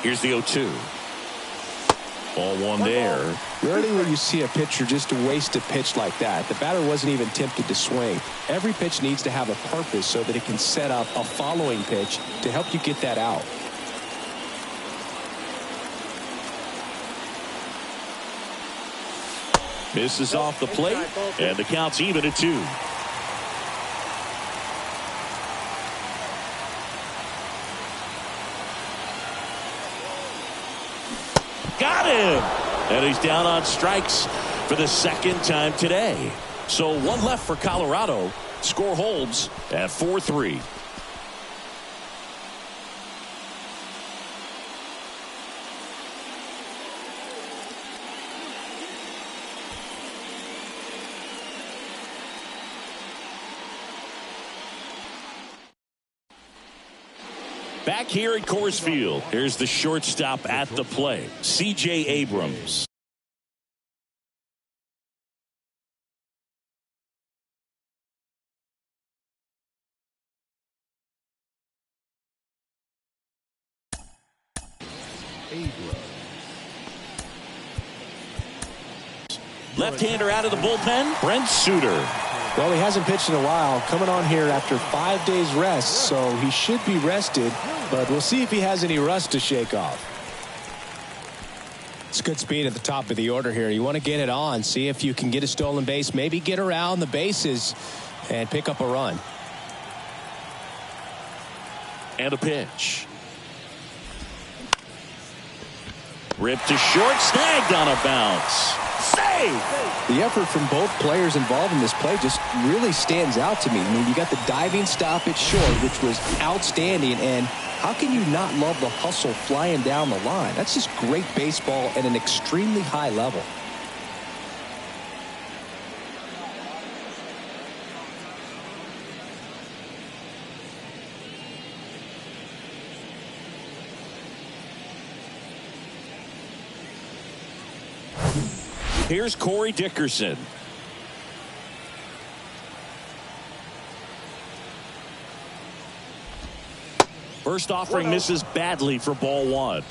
Here's the 0-2. Ball one there. Rarely will you see a pitcher just waste a pitch like that. The batter wasn't even tempted to swing. Every pitch needs to have a purpose so that it can set up a following pitch to help you get that out. Misses off the plate, and the count's even at 2. Got him! And he's down on strikes for the second time today. So one left for Colorado. Score holds at 4-3. Back here at Coors Field, here's the shortstop at the plate, C.J. Abrams. Left-hander out of the bullpen, Brent Suter. Well, he hasn't pitched in a while, coming on here after 5 days rest, so he should be rested, but we'll see if he has any rust to shake off. It's good speed at the top of the order here. You want to get it on, see if you can get a stolen base, maybe get around the bases and pick up a run. And a pitch. Ripped to short, snagged on a bounce. Save! The effort from both players involved in this play just really stands out to me. I mean, you got the diving stop at short, which was outstanding, and how can you not love the hustle flying down the line? That's just great baseball at an extremely high level. Here's Corey Dickerson. First offering misses badly for ball 1.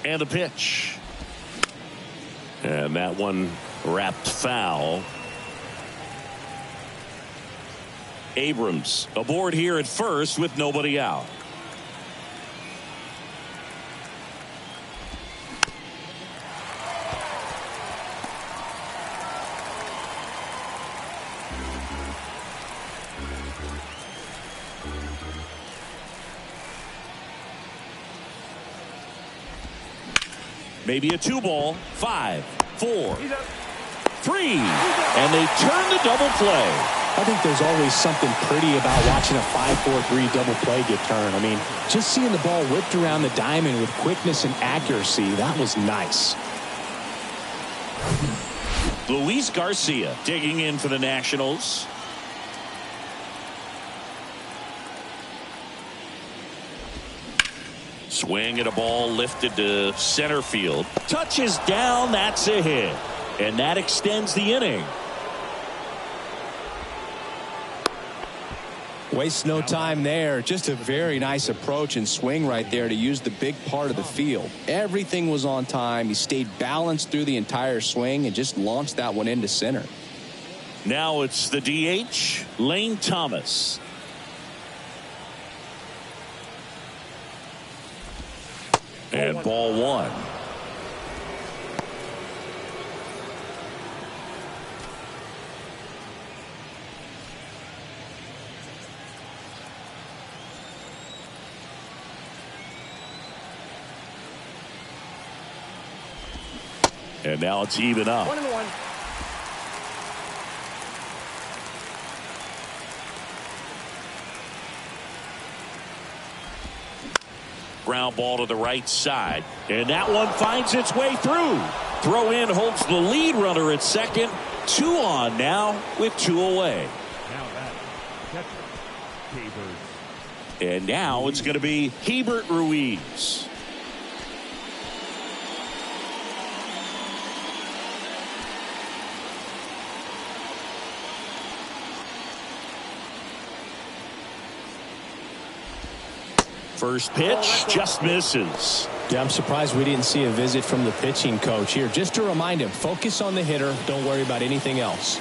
And a pitch. And that one wrapped foul. Abrams aboard here at first with nobody out. Maybe a 2-ball. 5, 4, 3, and they turn the double play. I think there's always something pretty about watching a 5-4-3 double play get turned. I mean, just seeing the ball whipped around the diamond with quickness and accuracy, that was nice. Luis Garcia digging in for the Nationals. Swing at a ball lifted to center field. Touches down. That's a hit. And that extends the inning. Waste no time there. Just a very nice approach and swing right there to use the big part of the field. Everything was on time. He stayed balanced through the entire swing and just launched that one into center. Now it's the DH, Lane Thomas. And ball 1. And now it's even up. 1-1. Ground ball to the right side. And that one finds its way through. Throw in holds the lead runner at second. 2 on now with 2 away. Now that catcher, Hebert. And now it's going to be Hebert Ruiz. First pitch just misses. Yeah, I'm surprised we didn't see a visit from the pitching coach here. Just to remind him, focus on the hitter. Don't worry about anything else.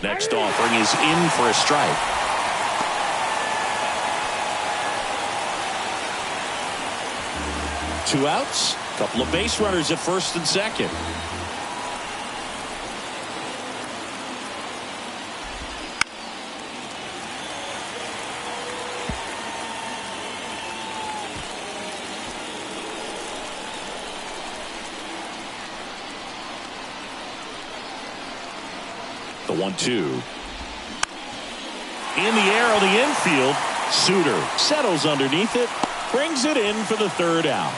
Next offering is in for a strike. Two outs. Couple of base runners at first and second. The 1-2. In the air on the infield. Suter settles underneath it. Brings it in for the third out.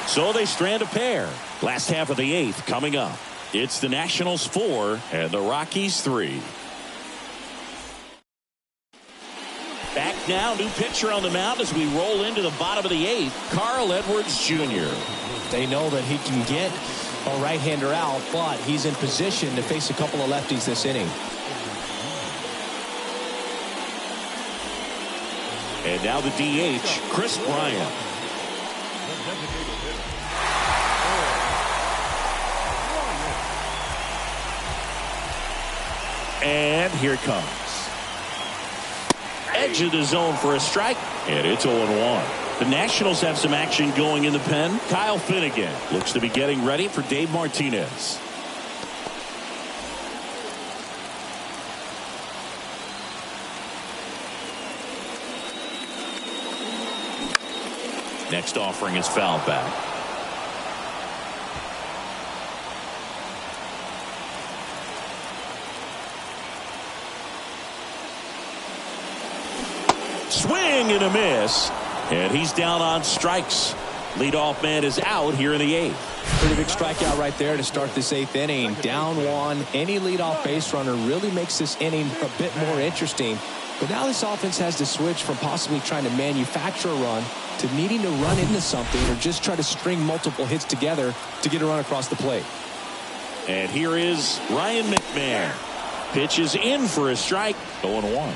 So they strand a pair. Last half of the 8th coming up. It's the Nationals 4 and the Rockies 3. Back now, new pitcher on the mound as we roll into the bottom of the 8th. Carl Edwards Jr. They know that he can get a right-hander out, but he's in position to face a couple of lefties this inning. And now the DH, Chris Bryant. And here it comes. Edge of the zone for a strike, and it's 0-1. The Nationals have some action going in the pen. Kyle Finnegan looks to be getting ready for Dave Martinez. Next offering is fouled back. Swing and a miss. And he's down on strikes. Leadoff man is out here in the 8th. Pretty big strikeout right there to start this 8th inning. Down 1. Any leadoff base runner really makes this inning a bit more interesting. But now this offense has to switch from possibly trying to manufacture a run to needing to run into something or just try to string multiple hits together to get a run across the plate. And here is Ryan McMahon. Pitches in for a strike. 0-1.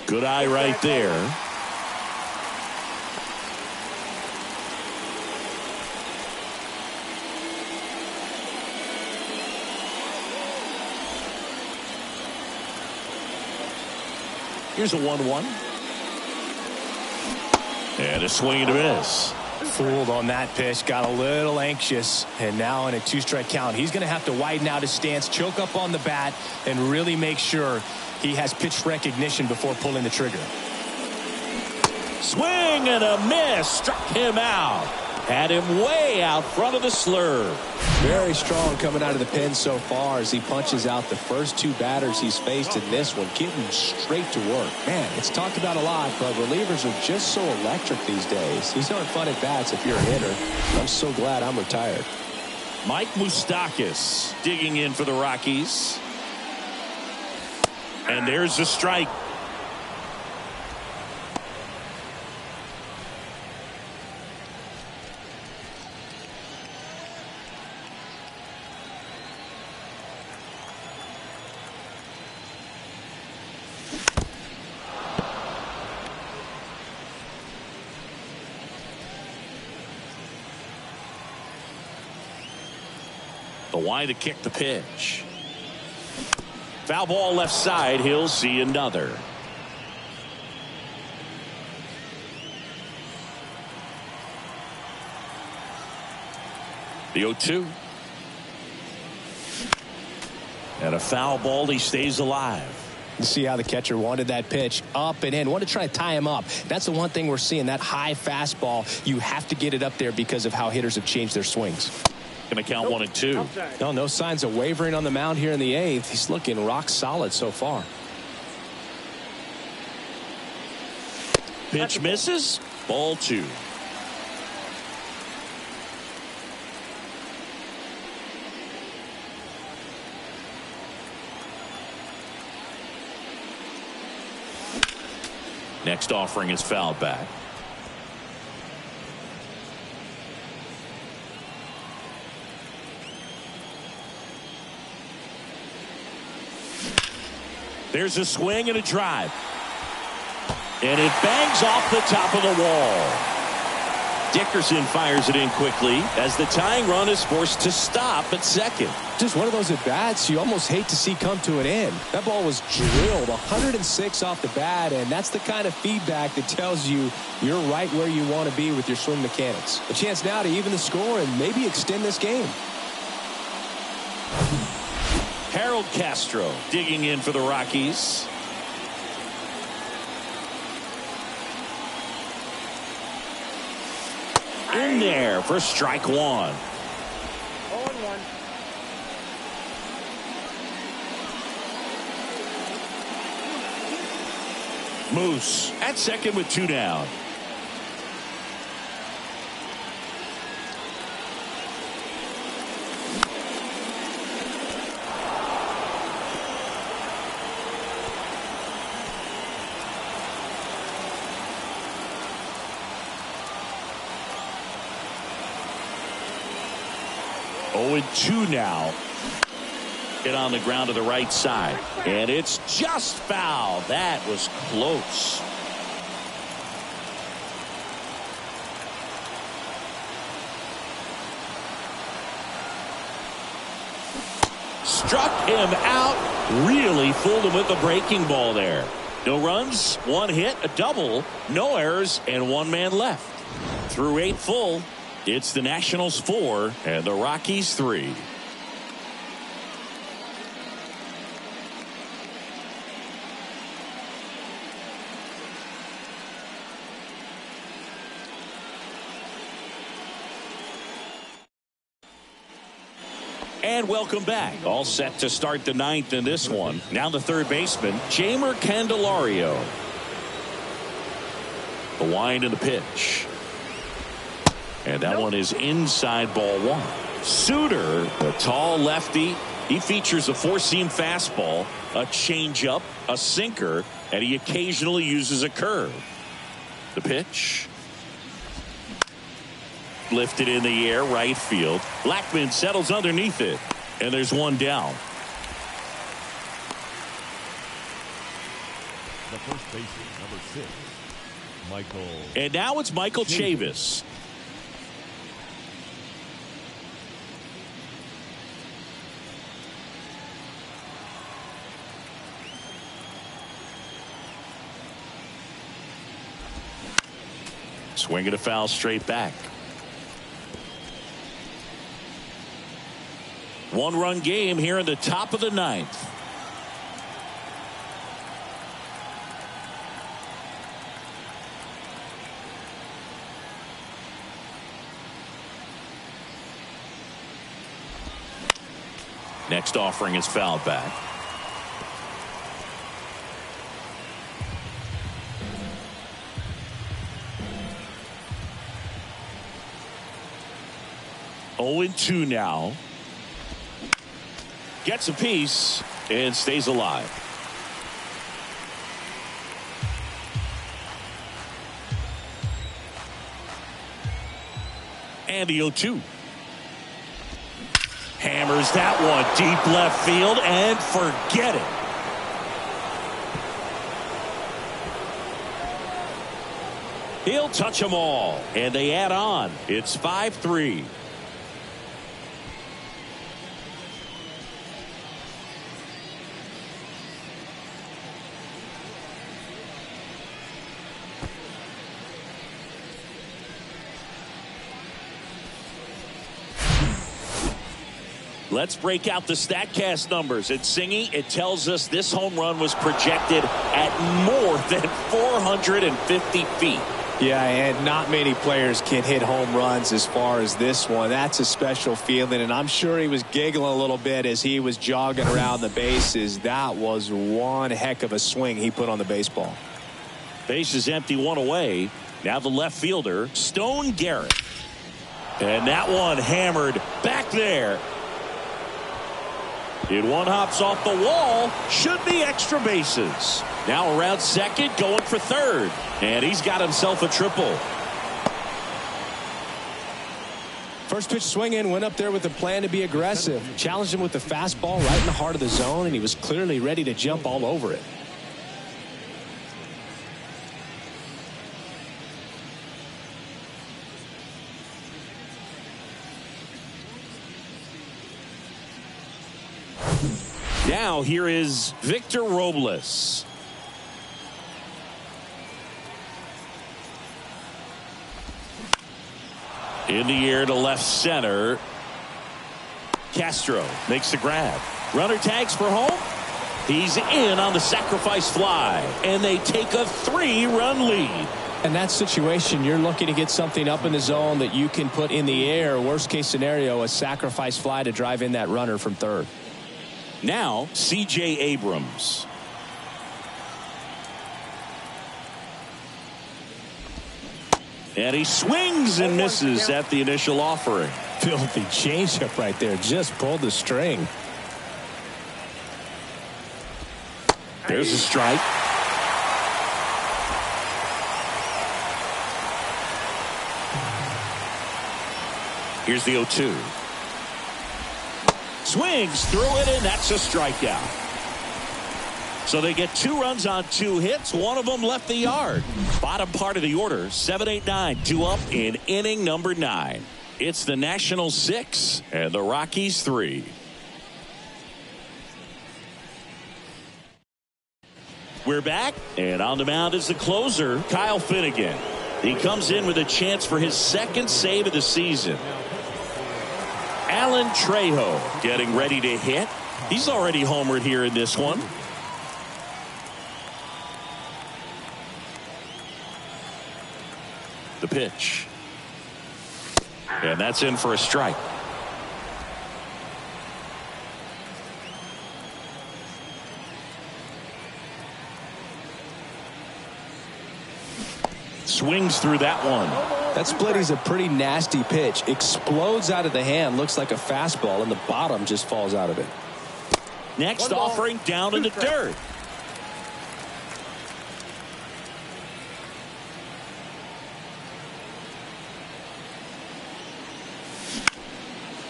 Good eye right there. Here's a 1-1. And a swing and a miss. Fooled on that pitch, got a little anxious, and now in a 2-strike count, he's going to have to widen out his stance, choke up on the bat, and really make sure he has pitch recognition before pulling the trigger. Swing and a miss. Struck him out. Had him way out front of the slurve. Very strong coming out of the pen so far as he punches out the first 2 batters he's faced in this one, getting straight to work. Man, it's talked about a lot, but relievers are just so electric these days. These aren't fun at bats if you're a hitter. I'm so glad I'm retired. Mike Moustakas digging in for the Rockies. And there's the strike. The wide to kick the pitch. Foul ball left side. He'll see another. The 0-2. And a foul ball. He stays alive. You see how the catcher wanted that pitch up and in. Wanted to try to tie him up. That's the one thing we're seeing. That high fastball. You have to get it up there because of how hitters have changed their swings. Going to count 1-2. No signs of wavering on the mound here in the 8th. He's looking rock solid so far. Pitch misses. Ball 2. Next offering is fouled back. There's a swing and a drive. And it bangs off the top of the wall. Dickerson fires it in quickly as the tying run is forced to stop at second. Just one of those at-bats you almost hate to see come to an end. That ball was drilled 106 off the bat, and that's the kind of feedback that tells you you're right where you want to be with your swing mechanics. A chance now to even the score and maybe extend this game. Harold Castro digging in for the Rockies. In there for strike 1. 0-1. Moose at second with 2 down. Oh, and 2 now. Hit on the ground to the right side. And it's just foul. That was close. Struck him out. Really fooled him with the breaking ball there. No runs, 1 hit, a double, no errors, and 1 man left. Through 8 full. It's the Nationals 4 and the Rockies 3. And welcome back. All set to start the 9th in this one. Now the third baseman, Jeimer Candelario. The wind and the pitch. And that one is inside ball 1. Suter, the tall lefty. He features a 4-seam fastball. a changeup, a sinker, and he occasionally uses a curve. The pitch. Lifted in the air, right field. Blackman settles underneath it, and there's one down. The first baseman, number 6, Michael. And now it's Michael Chavis. Swinging a foul straight back. One-run game here in the top of the 9th. Next offering is fouled back. Oh, 2 now. Gets a piece and stays alive. And the 0-2. Hammers that one deep left field and forget it. He'll touch them all, and they add on. It's 5-3. Let's break out the StatCast numbers. At Singy, it tells us this home run was projected at more than 450 feet. Yeah, and not many players can hit home runs as far as this one. That's a special feeling, and I'm sure he was giggling a little bit as he was jogging around the bases. That was one heck of a swing he put on the baseball. Base is empty, one away. Now the left fielder, Stone Garrett. And that one hammered back there. It one hops off the wall. Should be extra bases. Now around second, going for third. And he's got himself a triple. First pitch swinging, went up there with a plan to be aggressive. Challenged him with the fastball right in the heart of the zone, and he was clearly ready to jump all over it. Now here is Victor Robles. In the air to left center. Castro makes the grab. Runner tags for home. He's in on the sacrifice fly. And they take a 3-run lead. In that situation, you're looking to get something up in the zone that you can put in the air. Worst case scenario, a sacrifice fly to drive in that runner from third. Now, C.J. Abrams. And he swings and misses at the initial offering. Filthy changeup right there. Just pulled the string. There's a strike. Here's the 0-2. Swings through it, and that's a strikeout. So they get 2 runs on 2 hits. One of them left the yard. Bottom part of the order, 7-8-9, 2 up in inning number 9. It's the Nationals 6 and the Rockies 3. We're back, and on the mound is the closer, Kyle Finnegan. He comes in with a chance for his 2nd save of the season. Alan Trejo getting ready to hit. He's already homered here in this one. The pitch. And that's in for a strike. Swings through that one. That split is a pretty nasty pitch. Explodes out of the hand. Looks like a fastball, and the bottom just falls out of it. Next One ball, offering down in the 2 strikes. dirt.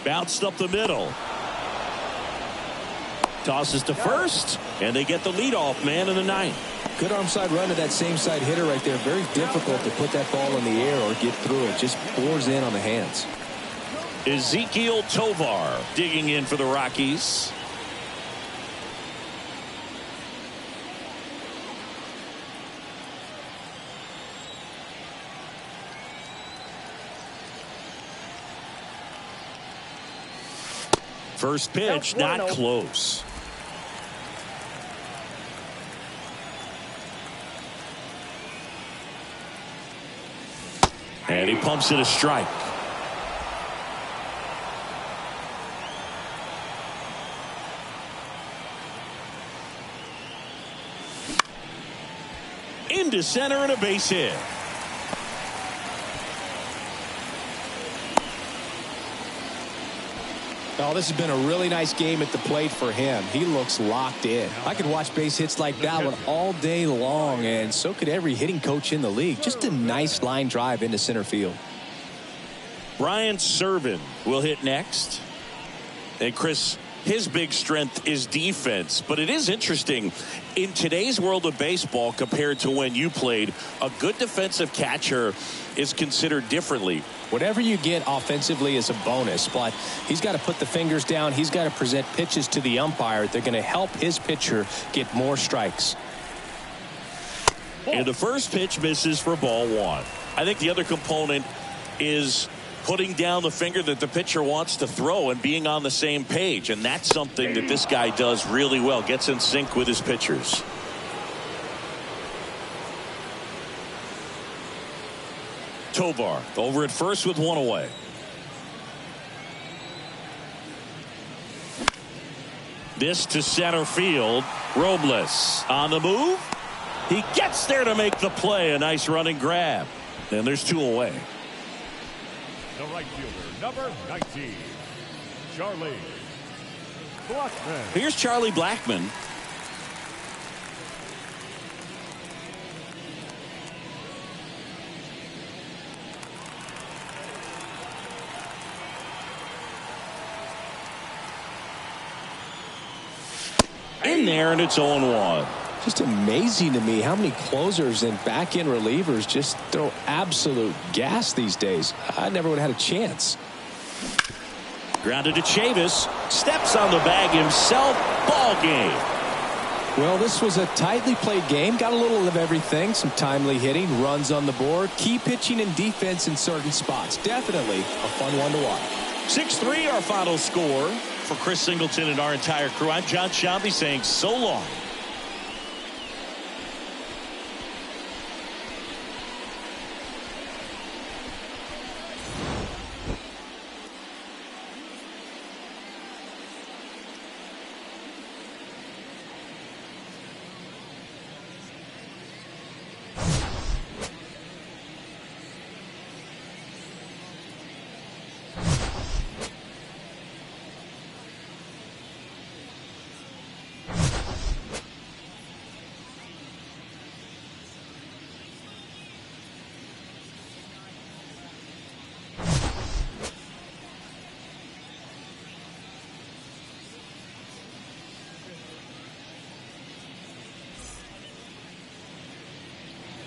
Bounced up the middle. Tosses to first, and they get the leadoff man in the ninth. Good arm side run to that same side hitter right there. Very difficult to put that ball in the air or get through it. Just pours in on the hands. Ezekiel Tovar digging in for the Rockies. First pitch, not close. And he pumps it a strike. Into center and a base hit. Oh, this has been a really nice game at the plate for him. He looks locked in. I could watch base hits like that one all day long, and so could every hitting coach in the league. Just a nice line drive into center field. Brian Serven will hit next. And Chris, his big strength is defense, but it is interesting in today's world of baseball compared to when you played. A good defensive catcher is considered differently. Whatever you get offensively is a bonus, but he's got to put the fingers down. He's got to present pitches to the umpire. They're going to help his pitcher get more strikes. And the first pitch misses for ball one. I think the other component is putting down the finger that the pitcher wants to throw and being on the same page. And that's something that this guy does really well. Gets in sync with his pitchers. Tovar over at first with one away. This to center field. Robles on the move. He gets there to make the play. A nice running grab. And there's two away. The right fielder, number 19, Charlie Blackmon. Here's Charlie Blackmon. In there, and it's 0-1. Just amazing to me how many closers and back-end relievers just throw absolute gas these days. I never would have had a chance. Grounded to Chavis. Steps on the bag himself. Ball game. Well, this was a tightly played game. Got a little of everything. Some timely hitting, runs on the board, key pitching and defense in certain spots. Definitely a fun one to watch. 6-3 our final score. For Chris Singleton and our entire crew, I'm John Shambi saying so long.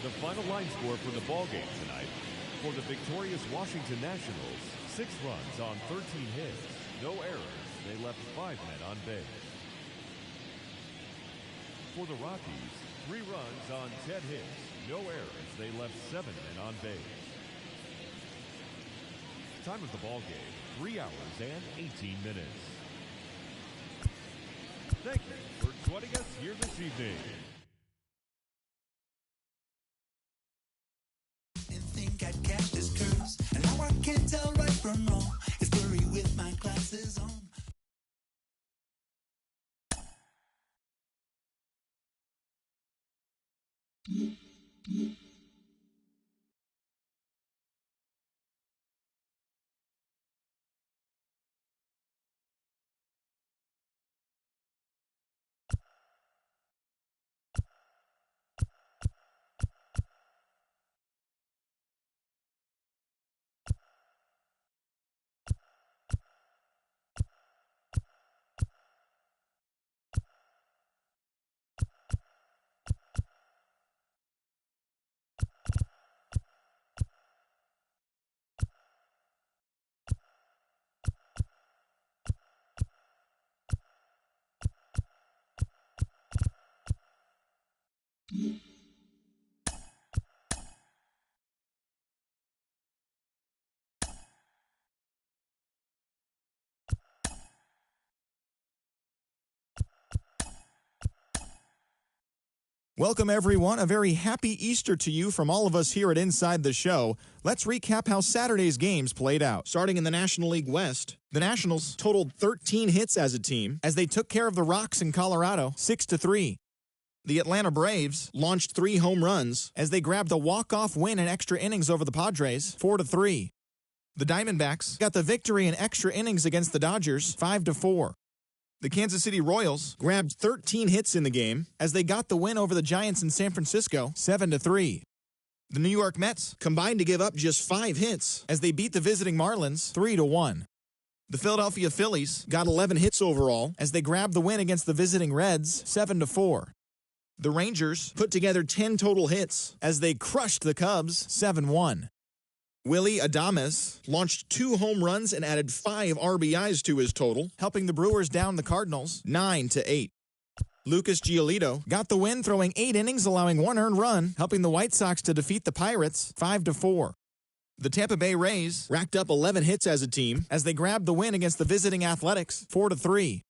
The final line score for the ballgame tonight. For the victorious Washington Nationals, 6 runs on 13 hits, no errors. They left 5 men on base. For the Rockies, 3 runs on 10 hits, no errors. They left 7 men on base. Time of the ballgame, 3 hours and 18 minutes. Thank you for joining us here this evening. Think I'd catch this curse, and now I can't tell right from wrong. It's blurry with my glasses on. Welcome, everyone. A very happy Easter to you from all of us here at Inside the Show. Let's recap how Saturday's games played out. Starting in the National League West, the Nationals totaled 13 hits as a team as they took care of the Rocks in Colorado 6-3. The Atlanta Braves launched 3 home runs as they grabbed a walk-off win in extra innings over the Padres 4-3. The Diamondbacks got the victory in extra innings against the Dodgers 5-4. The Kansas City Royals grabbed 13 hits in the game as they got the win over the Giants in San Francisco 7-3. The New York Mets combined to give up just 5 hits as they beat the visiting Marlins 3-1. The Philadelphia Phillies got 11 hits overall as they grabbed the win against the visiting Reds 7-4. The Rangers put together 10 total hits as they crushed the Cubs 7-1. Willie Adames launched 2 home runs and added 5 RBIs to his total, helping the Brewers down the Cardinals 9-8. Lucas Giolito got the win, throwing 8 innings, allowing 1 earned run, helping the White Sox to defeat the Pirates 5-4. The Tampa Bay Rays racked up 11 hits as a team as they grabbed the win against the visiting Athletics 4-3.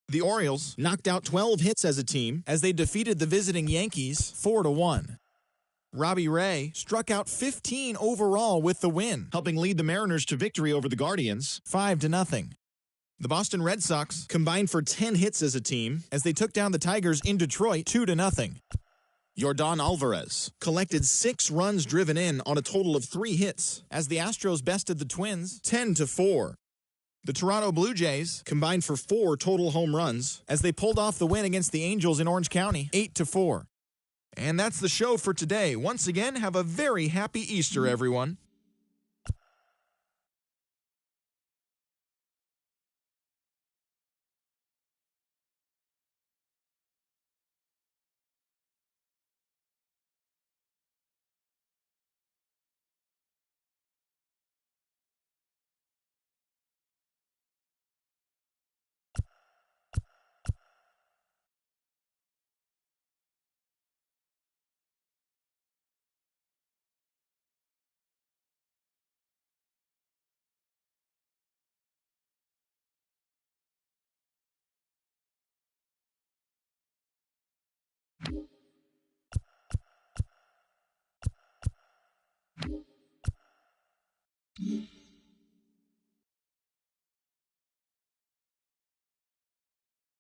The Orioles knocked out 12 hits as a team as they defeated the visiting Yankees 4-1. Robbie Ray struck out 15 overall with the win, helping lead the Mariners to victory over the Guardians 5-0. The Boston Red Sox combined for 10 hits as a team as they took down the Tigers in Detroit 2-0. Yordan Alvarez collected 6 runs driven in on a total of 3 hits as the Astros bested the Twins 10-4. The Toronto Blue Jays combined for 4 total home runs as they pulled off the win against the Angels in Orange County 8-4. And that's the show for today. Once again, have a very happy Easter, everyone.